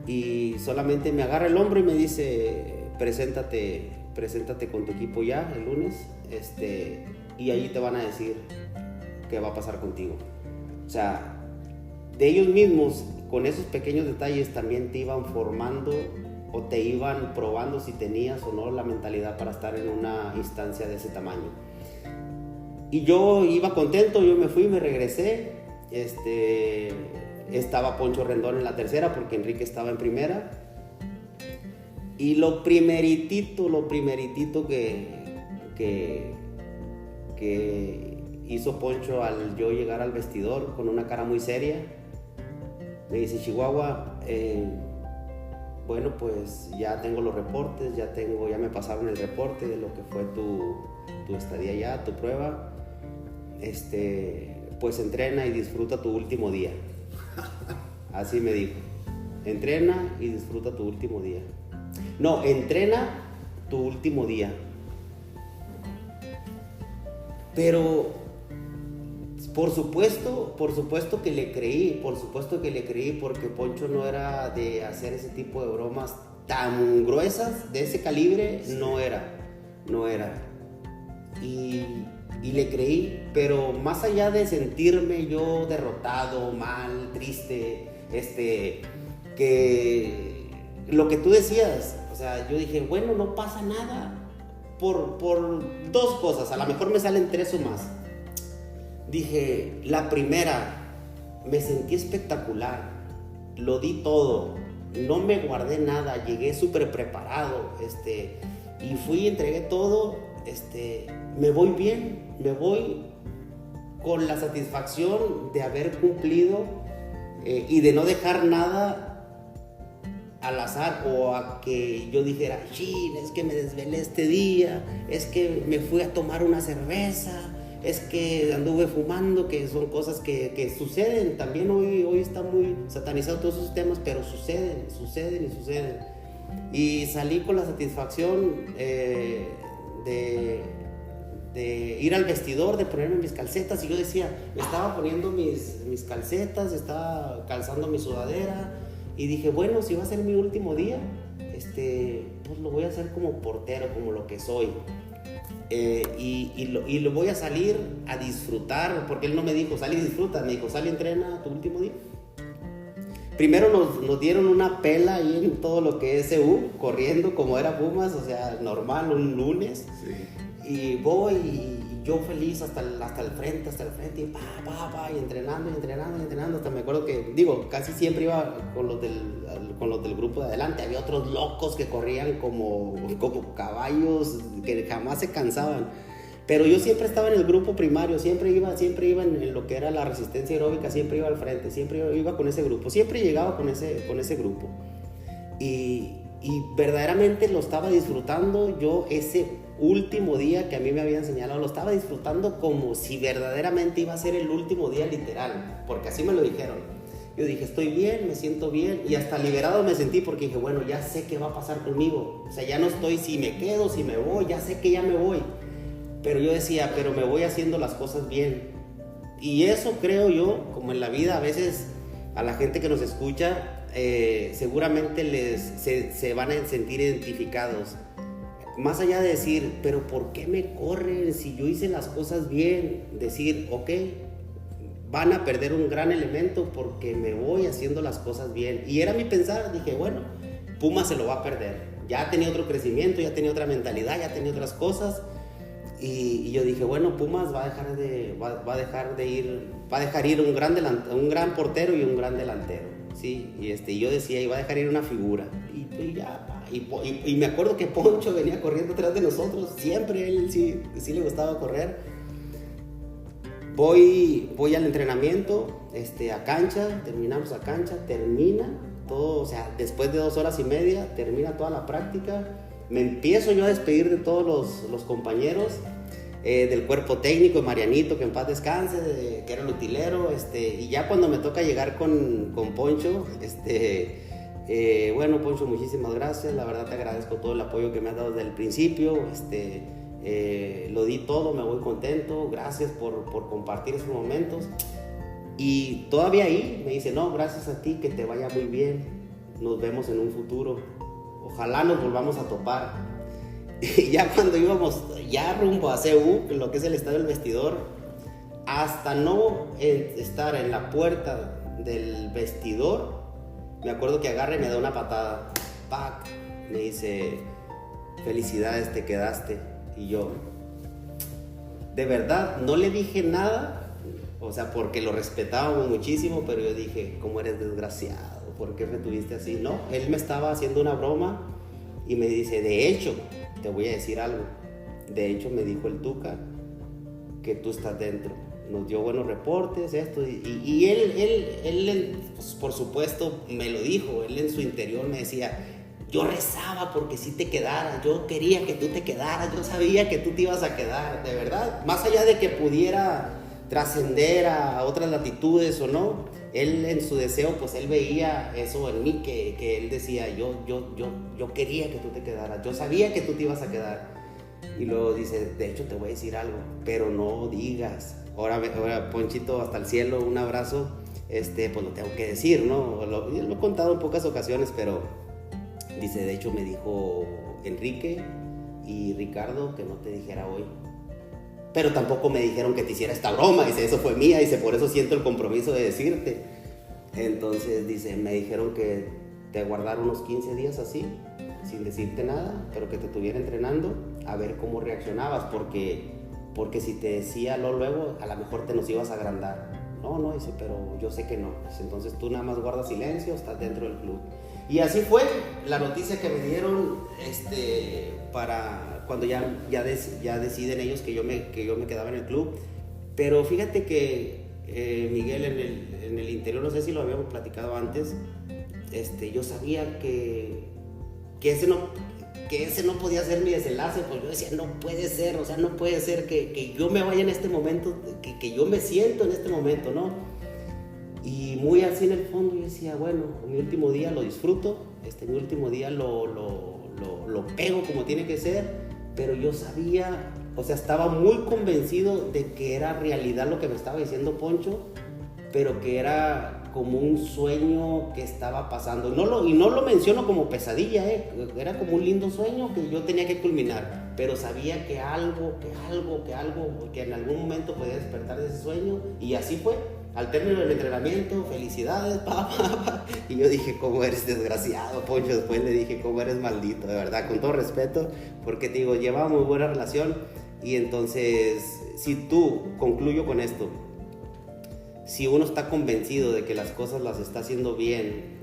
y solamente me agarra el hombro y me dice, preséntate con tu equipo ya el lunes, y allí te van a decir qué va a pasar contigo. O sea, de ellos mismos, con esos pequeños detalles también te iban formando o te iban probando si tenías o no la mentalidad para estar en una instancia de ese tamaño. Y yo iba contento, yo me fui, me regresé, estaba Poncho Rendón en la tercera porque Enrique estaba en primera, y lo primeritito que hizo Poncho al yo llegar al vestidor con una cara muy seria, me dice, Chihuahua, bueno, pues ya tengo los reportes, ya me pasaron el reporte de lo que fue tu estadía ya, tu prueba, pues entrena y disfruta tu último día. Así me dijo, entrena y disfruta tu último día. No, entrena tu último día. Pero por supuesto que le creí, porque Poncho no era de hacer ese tipo de bromas tan gruesas, de ese calibre, sí. no era. Y le creí, pero más allá de sentirme yo derrotado, mal, triste, que lo que tú decías, o sea, yo dije, bueno, no pasa nada, por dos cosas, a lo mejor me salen tres o más. Dije, la primera, me sentí espectacular, lo di todo, no me guardé nada, llegué súper preparado, y fui, entregué todo, me voy bien, me voy con la satisfacción de haber cumplido y de no dejar nada al azar o a que yo dijera, chin, es que me desvelé este día, es que me fui a tomar una cerveza, es que anduve fumando, que son cosas que suceden. También hoy está muy satanizado todos esos temas, pero suceden. Y salí con la satisfacción de ir al vestidor, de ponerme mis calcetas, y yo decía, me estaba poniendo mis calcetas, estaba calzando mi sudadera, y dije, bueno, si va a ser mi último día, pues lo voy a hacer como portero, como lo que soy. Y lo voy a salir a disfrutar, porque él no me dijo, sal y disfruta, me dijo, sal y entrena tu último día. Primero nos dieron una pela ahí en todo lo que es EU, corriendo como era Pumas, o sea, normal, un lunes. Sí. Y voy y yo feliz hasta el frente, y y entrenando, hasta me acuerdo que, casi siempre iba con los del grupo de adelante. Había otros locos que corrían como caballos, que jamás se cansaban. Pero yo siempre estaba en el grupo primario, siempre iba en lo que era la resistencia aeróbica, siempre iba al frente, siempre iba con ese grupo, siempre llegaba con ese grupo. Y verdaderamente lo estaba disfrutando yo ese último día que a mí me habían señalado, lo estaba disfrutando como si verdaderamente iba a ser el último día literal, porque así me lo dijeron. Yo dije, estoy bien, me siento bien, y hasta liberado me sentí porque dije, bueno, ya sé qué va a pasar conmigo. O sea, ya no estoy si me quedo, si me voy, ya sé que ya me voy. Pero yo decía, pero me voy haciendo las cosas bien. Y eso creo yo, como en la vida, a veces a la gente que nos escucha, seguramente se van a sentir identificados. Más allá de decir, pero ¿por qué me corren si yo hice las cosas bien? Decir, ok, van a perder un gran elemento porque me voy haciendo las cosas bien. Y era mi pensar, dije, bueno, Pumas se lo va a perder. Ya tenía otro crecimiento, ya tenía otra mentalidad, ya tenía otras cosas. Y yo dije, bueno, Pumas va a dejar ir un gran portero y un gran delantero, ¿sí? Y yo decía, iba a dejar ir una figura. Y me acuerdo que Poncho venía corriendo atrás de nosotros, siempre él sí le gustaba correr. Voy al entrenamiento, a cancha, terminamos a cancha, termina todo, o sea, después de 2 horas y media, termina toda la práctica. Me empiezo yo a despedir de todos los compañeros, del cuerpo técnico, de Marianito, que en paz descanse, que era el utilero, y ya cuando me toca llegar con Poncho, bueno, Poncho, muchísimas gracias, la verdad te agradezco todo el apoyo que me has dado desde el principio, lo di todo, me voy contento, gracias por compartir esos momentos. Y todavía ahí me dice, no, gracias a ti, que te vaya muy bien, nos vemos en un futuro, ojalá nos volvamos a topar. Y ya cuando íbamos ya rumbo a CU, lo que es el estadio del Vestidor, hasta no estar en la puerta del vestidor, me acuerdo que agarra y me da una patada, ¡pac! Me dice, felicidades, te quedaste. Y yo, de verdad, no le dije nada, o sea, porque lo respetábamos muchísimo, pero yo dije, ¿cómo eres desgraciado? ¿Por qué me tuviste así? No, él me estaba haciendo una broma y me dice, de hecho, te voy a decir algo. De hecho, me dijo el Tuca que tú estás dentro. Nos dio buenos reportes, esto. Y él, pues, por supuesto, me lo dijo. Él en su interior me decía, yo rezaba porque sí te quedaras. Yo quería que tú te quedaras. Yo sabía que tú te ibas a quedar. De verdad, más allá de que pudiera trascender a otras latitudes o no, él en su deseo, pues él veía eso en mí, que él decía, yo quería que tú te quedaras, yo sabía que tú te ibas a quedar. Y luego dice, de hecho te voy a decir algo, pero no digas. Ahora Ponchito, hasta el cielo, un abrazo, pues lo tengo que decir, ¿no? Lo he contado en pocas ocasiones, pero dice, de hecho me dijo Enrique y Ricardo que no te dijera hoy. Pero tampoco me dijeron que te hiciera esta broma, dice, eso fue mía, dice, por eso siento el compromiso de decirte. Entonces, dice, me dijeron que te guardaron unos 15 días así, sin decirte nada, pero que te estuviera entrenando, a ver cómo reaccionabas, porque si te decía luego, a lo mejor te nos ibas a agrandar. No, dice, pero yo sé que no. Dice, entonces tú nada más guardas silencio, estás dentro del club. Y así fue la noticia que me dieron, para cuando ya deciden ellos que yo me quedaba en el club. Pero fíjate que Miguel, en el interior, no sé si lo habíamos platicado antes, yo sabía que ese no podía ser mi desenlace. Pues yo decía, no puede ser, o sea, no puede ser que yo me vaya en este momento, que yo me siento en este momento, ¿no? Y muy así en el fondo yo decía, bueno, mi último día lo disfruto, mi último día lo pego como tiene que ser, pero yo sabía, o sea, estaba muy convencido de que era realidad lo que me estaba diciendo Poncho, pero que era como un sueño que estaba pasando. Y no lo menciono como pesadilla, era como un lindo sueño que yo tenía que culminar, pero sabía que algo, que en algún momento podía despertar de ese sueño, y así fue. Al término del entrenamiento, felicidades, papá. Y yo dije, ¿cómo eres desgraciado, Poncho? Después le dije, ¿cómo eres maldito? De verdad, con todo respeto, porque te digo, llevaba muy buena relación, Y entonces, si tú, concluyo con esto, si uno está convencido de que las cosas las está haciendo bien,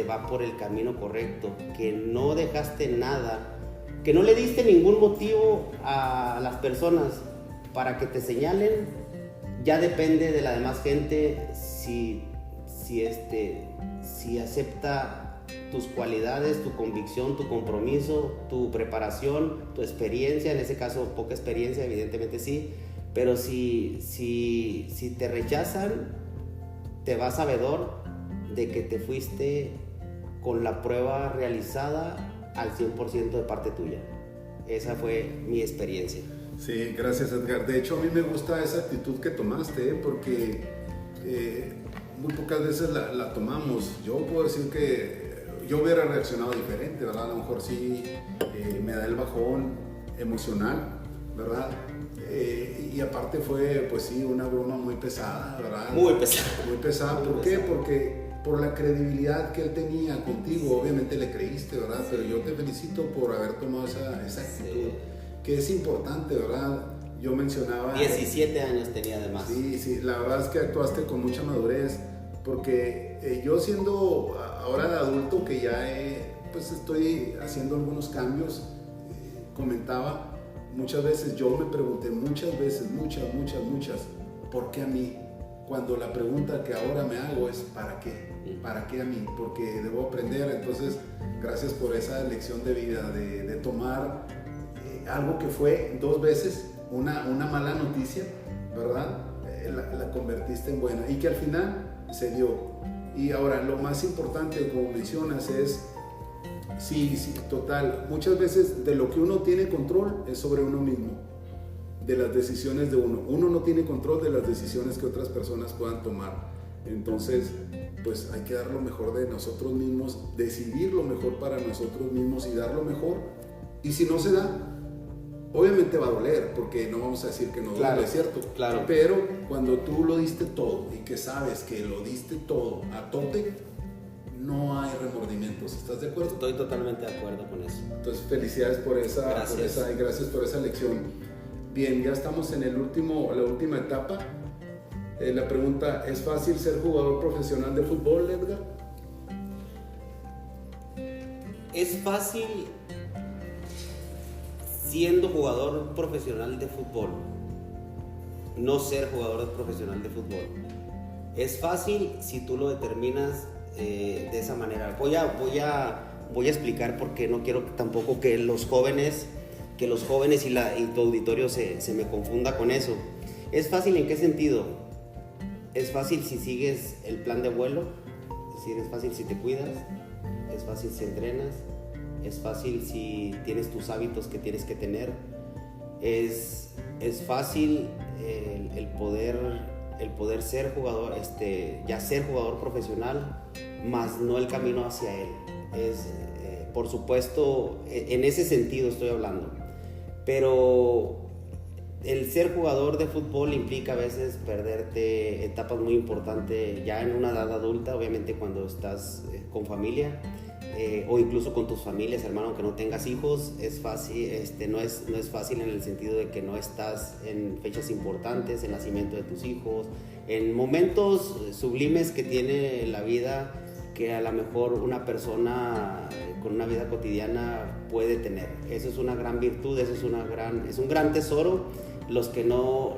va por el camino correcto, que no dejaste nada, que no le diste ningún motivo a las personas para que te señalen, ya depende de la demás gente si acepta tus cualidades, tu convicción, tu compromiso, tu preparación, tu experiencia. En ese caso, poca experiencia, evidentemente sí, pero si te rechazan, te vas sabedor de que te fuiste con la prueba realizada al 100% de parte tuya. Esa fue mi experiencia. Sí, gracias, Edgar. De hecho, a mí me gusta esa actitud que tomaste, porque muy pocas veces la tomamos. Yo puedo decir que yo hubiera reaccionado diferente, ¿verdad? A lo mejor sí me da el bajón emocional, ¿verdad? Y aparte fue, pues sí, una broma muy pesada, ¿verdad? Muy pesada. Muy pesada. ¿Por qué? Porque por la credibilidad que él tenía contigo, obviamente le creíste, ¿verdad? Pero yo te felicito por haber tomado esa actitud, que es importante, ¿verdad? Yo mencionaba... 17 años tenía además. Sí, la verdad es que actuaste con mucha madurez, porque yo siendo ahora de adulto, que ya pues estoy haciendo algunos cambios, comentaba, muchas veces yo me pregunté, muchas, ¿por qué a mí? Cuando la pregunta que ahora me hago es ¿para qué? ¿Para qué a mí? Porque debo aprender. Entonces, gracias por esa lección de vida, de tomar algo que fue 2 veces una mala noticia, ¿verdad? La convertiste en buena y que al final se dio. Y ahora, lo más importante, como mencionas, es sí, total, muchas veces de lo que uno tiene control es sobre uno mismo, de las decisiones de uno. Uno no tiene control de las decisiones que otras personas puedan tomar. Entonces, pues hay que dar lo mejor de nosotros mismos, decidir lo mejor para nosotros mismos y dar lo mejor. Y si no se da, obviamente va a doler, porque no vamos a decir que no duele, ¿es cierto? Claro. Pero cuando tú lo diste todo y que sabes que lo diste todo a tope, no hay remordimientos. ¿Estás de acuerdo? Estoy totalmente de acuerdo con eso. Entonces, felicidades por esa, gracias por esa lección. Bien, ya estamos en la última etapa. La pregunta, ¿es fácil ser jugador profesional de fútbol, Edgar? Es fácil siendo jugador profesional de fútbol, no ser jugador profesional de fútbol. Es fácil si tú lo determinas de esa manera. Voy a explicar, porque no quiero tampoco que los jóvenes y tu auditorio se me confunda con eso. ¿Es fácil en qué sentido? Es fácil si sigues el plan de vuelo, es decir, es fácil si te cuidas, es fácil si entrenas, es fácil si tienes tus hábitos que tienes que tener, es fácil el poder ser jugador, ya ser jugador profesional, más no el camino hacia él. Por supuesto, en ese sentido estoy hablando, pero el ser jugador de fútbol implica a veces perderte etapas muy importantes ya en una edad adulta, obviamente cuando estás con familia, o incluso con tus familias, hermano, aunque no tengas hijos. Es fácil, no es fácil en el sentido de que no estás en fechas importantes, el nacimiento de tus hijos, en momentos sublimes que tiene la vida, que a lo mejor una persona con una vida cotidiana puede tener. Eso es una gran virtud, eso es un gran tesoro. Los que no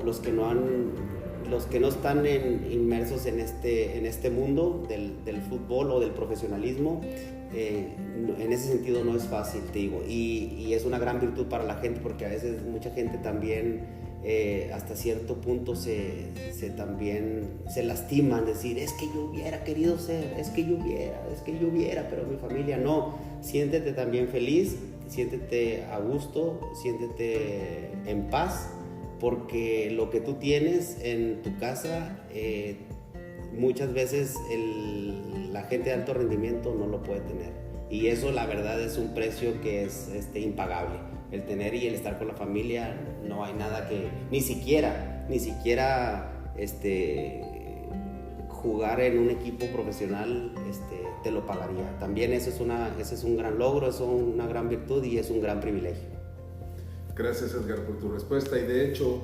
están inmersos en este mundo del fútbol o del profesionalismo, en ese sentido no es fácil, te digo, y es una gran virtud para la gente, porque a veces mucha gente también hasta cierto punto se lastiman, decir, es que yo hubiera querido ser, es que yo hubiera, pero mi familia no. Siéntete también feliz, siéntete a gusto, siéntete en paz, porque lo que tú tienes en tu casa, muchas veces la gente de alto rendimiento no lo puede tener, y eso la verdad es un precio que es impagable. El tener y el estar con la familia, no hay nada que, ni siquiera jugar en un equipo profesional te lo pagaría. También ese es un gran logro, es una gran virtud y es un gran privilegio. Gracias, Edgar, por tu respuesta. Y de hecho,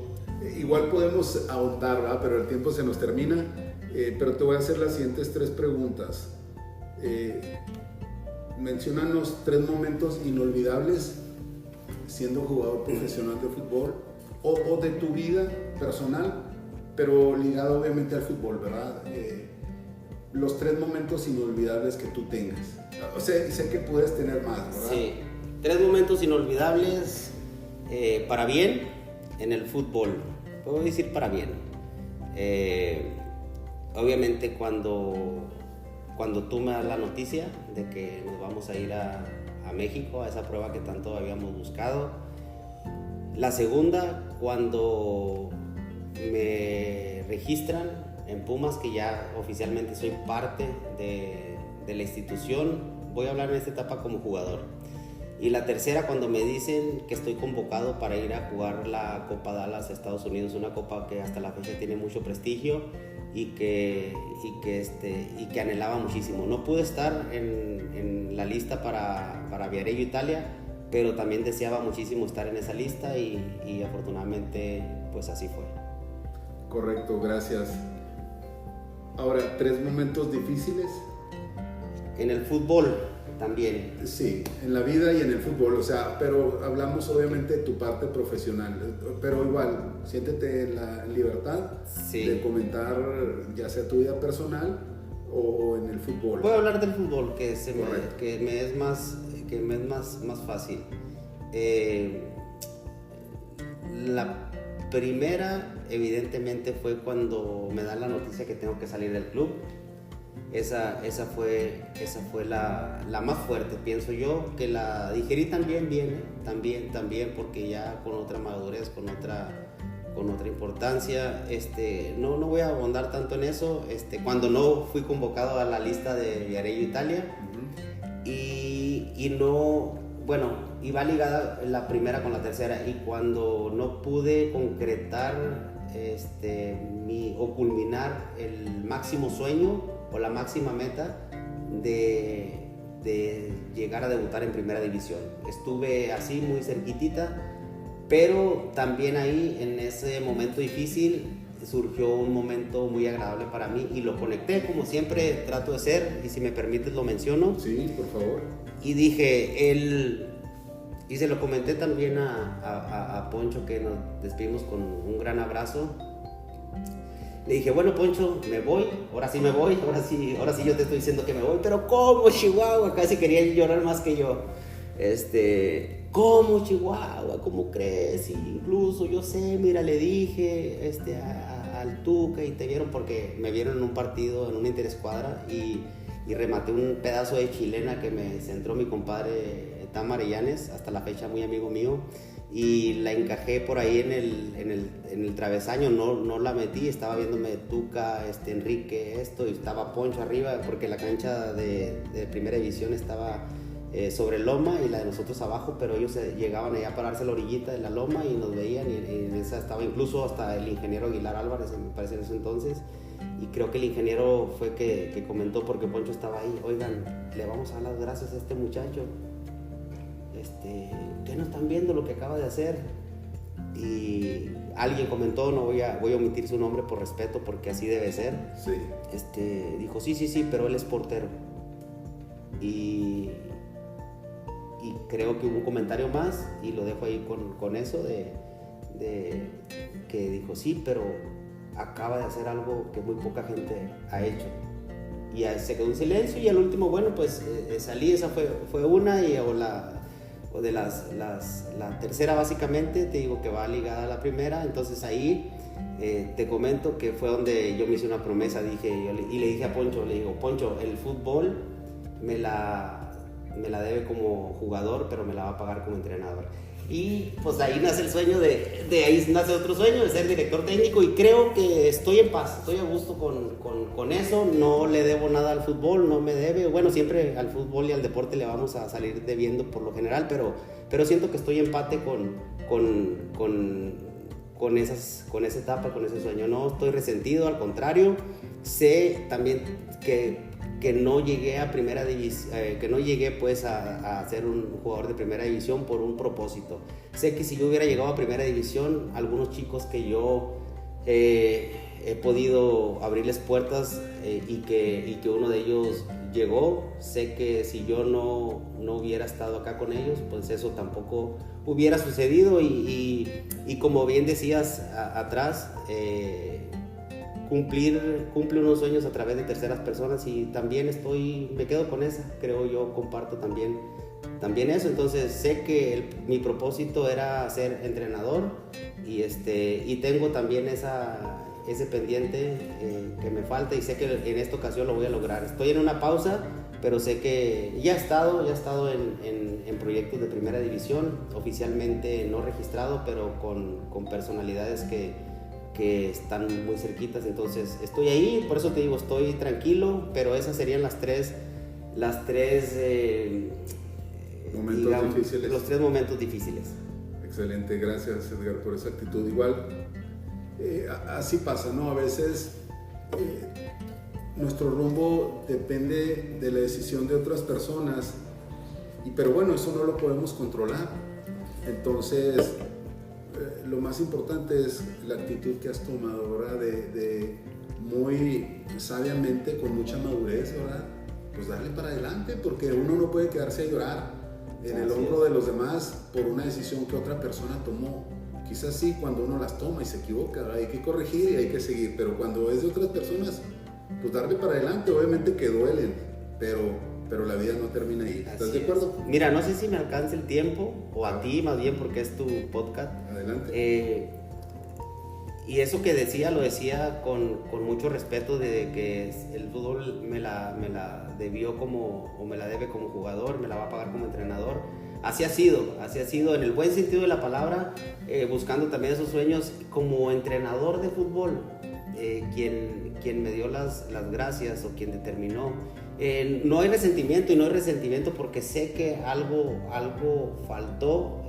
igual podemos ahondar, ¿verdad? Pero el tiempo se nos termina. Pero te voy a hacer las siguientes 3 preguntas. Menciónanos 3 momentos inolvidables siendo jugador profesional de fútbol o de tu vida personal, pero ligado obviamente al fútbol, ¿verdad? Los 3 momentos inolvidables que tú tengas. O sea, sé que puedes tener más, ¿verdad? Sí, 3 momentos inolvidables para bien en el fútbol. Puedo decir para bien. Obviamente cuando tú me das la noticia de que nos vamos a ir a México, a esa prueba que tanto habíamos buscado. La segunda, cuando me registran en Pumas, que ya oficialmente soy parte de la institución. Voy a hablar en esta etapa como jugador. Y la tercera, cuando me dicen que estoy convocado para ir a jugar la Copa Dallas a Estados Unidos, una copa que hasta la fecha tiene mucho prestigio y que anhelaba muchísimo. No pude estar en la lista para Viareggio, Italia, pero también deseaba muchísimo estar en esa lista y afortunadamente pues así fue. Correcto, gracias. Ahora, 3 momentos difíciles. En el fútbol también. Sí, en la vida y en el fútbol, o sea, pero hablamos obviamente de tu parte profesional, pero igual, siéntete en la libertad de comentar ya sea tu vida personal o en el fútbol. Voy a hablar del fútbol, que me es más fácil. La primera, evidentemente, fue cuando me dan la noticia que tengo que salir del club. Esa fue la más fuerte, pienso yo, que la digerí también bien, también, porque ya con otra madurez, con otra importancia. No voy a abundar tanto en eso. Cuando no fui convocado a la lista de Viareggio, Italia, y no, bueno, iba ligada la primera con la tercera, y cuando no pude concretar o culminar el máximo sueño o la máxima meta de llegar a debutar en primera división. Estuve así muy cerquitita, pero también ahí en ese momento difícil surgió un momento muy agradable para mí y lo conecté como siempre trato de ser, y si me permites lo menciono. Sí, por favor. Y dije, y se lo comenté también a Poncho, que nos despedimos con un gran abrazo. Le dije, bueno, Poncho, me voy, ahora sí yo te estoy diciendo que me voy, pero ¿cómo, Chihuahua? Casi quería llorar más que yo. ¿Cómo, Chihuahua? ¿Cómo crees? Incluso yo sé, mira, le dije al Tuca, y te vieron, porque me vieron en un partido, en una interescuadra, y rematé un pedazo de chilena que me centró mi compadre Tam Arellanes, hasta la fecha muy amigo mío, y la encajé por ahí en el travesaño. No la metí, estaba viéndome Tuca, Enrique, y estaba Poncho arriba, porque la cancha de primera división estaba sobre loma y la de nosotros abajo, pero ellos llegaban allá a pararse a la orillita de la loma y nos veían, y en esa estaba incluso hasta el ingeniero Aguilar Álvarez, me parece, en ese entonces, y creo que el ingeniero fue que comentó, porque Poncho estaba ahí: oigan, le vamos a dar las gracias a este muchacho, ¿qué no están viendo lo que acaba de hacer? Y alguien comentó, no voy a omitir su nombre por respeto, porque así debe ser. Sí. Dijo, sí, pero él es portero. Y creo que hubo un comentario más, y lo dejo ahí con eso de que dijo, sí, pero acaba de hacer algo que muy poca gente ha hecho. Y se quedó en silencio, y al último, bueno, pues salí. Esa fue una, la tercera básicamente, te digo que va ligada a la primera. Entonces ahí te comento que fue donde yo me hice una promesa, y le dije a Poncho, le digo, Poncho, el fútbol me la debe como jugador, pero me la va a pagar como entrenador. Y pues ahí nace el sueño de ahí nace otro sueño, de ser director técnico, y creo que estoy en paz, estoy a gusto con eso. No le debo nada al fútbol, no me debe. Bueno, siempre al fútbol y al deporte le vamos a salir debiendo por lo general, pero siento que estoy en empate con esa etapa, con ese sueño. No estoy resentido, al contrario. Sé también que que no llegué a primera división, que no llegué pues a ser un jugador de primera división por un propósito. Sé que si yo hubiera llegado a primera división, algunos chicos que yo he podido abrirles puertas y que uno de ellos llegó, sé que si yo no hubiera estado acá con ellos, pues eso tampoco hubiera sucedido y como bien decías atrás, cumple unos sueños a través de terceras personas y también me quedo con esa, creo yo, comparto también eso. Entonces sé que mi propósito era ser entrenador y tengo también ese pendiente que me falta y sé que en esta ocasión lo voy a lograr. Estoy en una pausa, pero sé que ya he estado en proyectos de primera división, oficialmente no registrado, pero con personalidades que están muy cerquitas. Entonces estoy ahí, por eso te digo, estoy tranquilo, pero esas serían los tres momentos difíciles. Excelente, gracias Edgar por esa actitud. Igual así pasa, ¿no? A veces nuestro rumbo depende de la decisión de otras personas, pero bueno, eso no lo podemos controlar. Entonces lo más importante es la actitud que has tomado, ¿verdad? De muy sabiamente, con mucha madurez, ¿verdad? Pues darle para adelante, porque uno no puede quedarse a llorar en el hombro de los demás por una decisión que otra persona tomó. Quizás sí, cuando uno las toma y se equivoca, ¿verdad? Hay que corregir y hay que seguir, pero cuando es de otras personas, pues darle para adelante. Obviamente que duelen, pero la vida no termina ahí. ¿Estás de acuerdo? Mira, no sé si me alcance el tiempo, o a ti más bien, porque es tu podcast. Adelante. Y eso que decía, lo decía con mucho respeto, de que el fútbol me la debió o me la debe como jugador, me la va a pagar como entrenador. Así ha sido en el buen sentido de la palabra, buscando también esos sueños como entrenador de fútbol, quien me dio las gracias o quien determinó. No hay resentimiento porque sé que algo faltó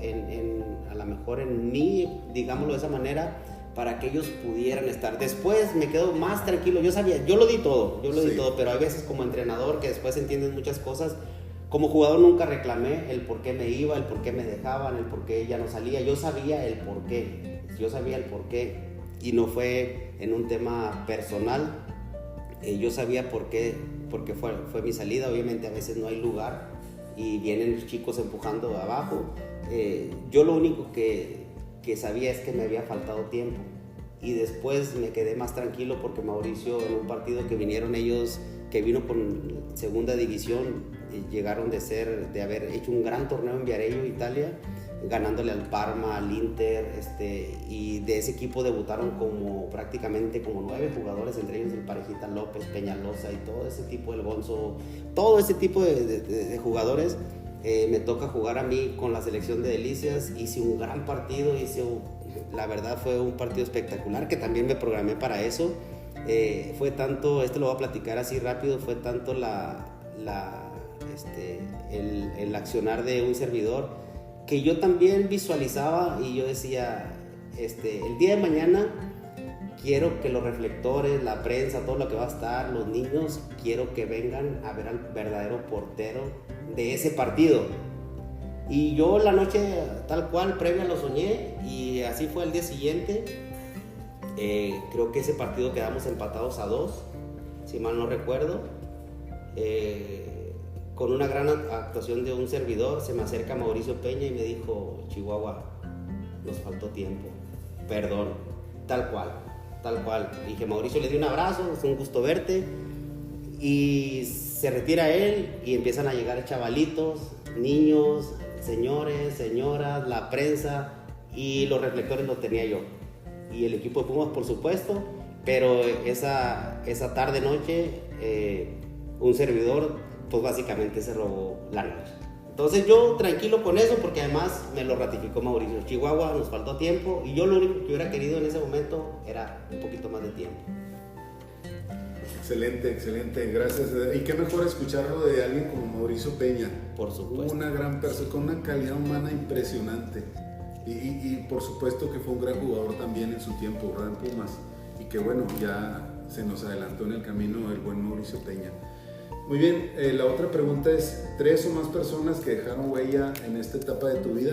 a lo mejor en mí, digámoslo de esa manera, para que ellos pudieran estar. Después me quedo más tranquilo. Yo lo di todo, pero hay veces como entrenador que después entiendes muchas cosas. Como jugador nunca reclamé el por qué me iba, el por qué me dejaban, el por qué ya no salía. Yo sabía el por qué y no fue en un tema personal. Yo sabía por qué, porque fue mi salida. Obviamente a veces no hay lugar y vienen los chicos empujando abajo. Yo lo único que sabía es que me había faltado tiempo, y después me quedé más tranquilo porque Mauricio, en un partido que vinieron ellos, que vino con segunda división, llegaron de haber hecho un gran torneo en Viareggio, Italia, ganándole al Parma, al Inter, y de ese equipo debutaron prácticamente como 9 jugadores, entre ellos el Parejita López, Peñalosa y todo ese tipo, el Gonzo, todo ese tipo de jugadores. Me toca jugar a mí con la selección de Delicias. Hice un gran partido, la verdad fue un partido espectacular, que también me programé para eso. Fue tanto, lo voy a platicar así rápido, fue tanto el accionar de un servidor, que yo también visualizaba y yo decía, el día de mañana quiero que los reflectores, la prensa, todo lo que va a estar, los niños, quiero que vengan a ver al verdadero portero de ese partido. Y yo la noche tal cual previa lo soñé, y así fue el día siguiente. Creo que ese partido quedamos empatados a 2, si mal no recuerdo. Con una gran actuación de un servidor, se me acerca Mauricio Peña y me dijo: Chihuahua, nos faltó tiempo, perdón. Tal cual. Dije: Mauricio, le di un abrazo, es un gusto verte. Y se retira él y empiezan a llegar chavalitos, niños, señores, señoras, la prensa, y los reflectores los tenía yo. Y el equipo de Pumas, por supuesto, pero esa tarde noche un servidor pues básicamente se robó la noche. Entonces yo tranquilo con eso, porque además me lo ratificó Mauricio. Chihuahua, nos faltó tiempo, y yo lo único que hubiera querido en ese momento era un poquito más de tiempo. Excelente, gracias. Y qué mejor escucharlo de alguien como Mauricio Peña. Por supuesto. Una gran persona, con una calidad humana impresionante. Y por supuesto que fue un gran jugador también en su tiempo, ¿verdad? En Pumas. Y que bueno, ya se nos adelantó en el camino el buen Mauricio Peña. Muy bien, la otra pregunta es, ¿3 o más personas que dejaron huella en esta etapa de tu vida?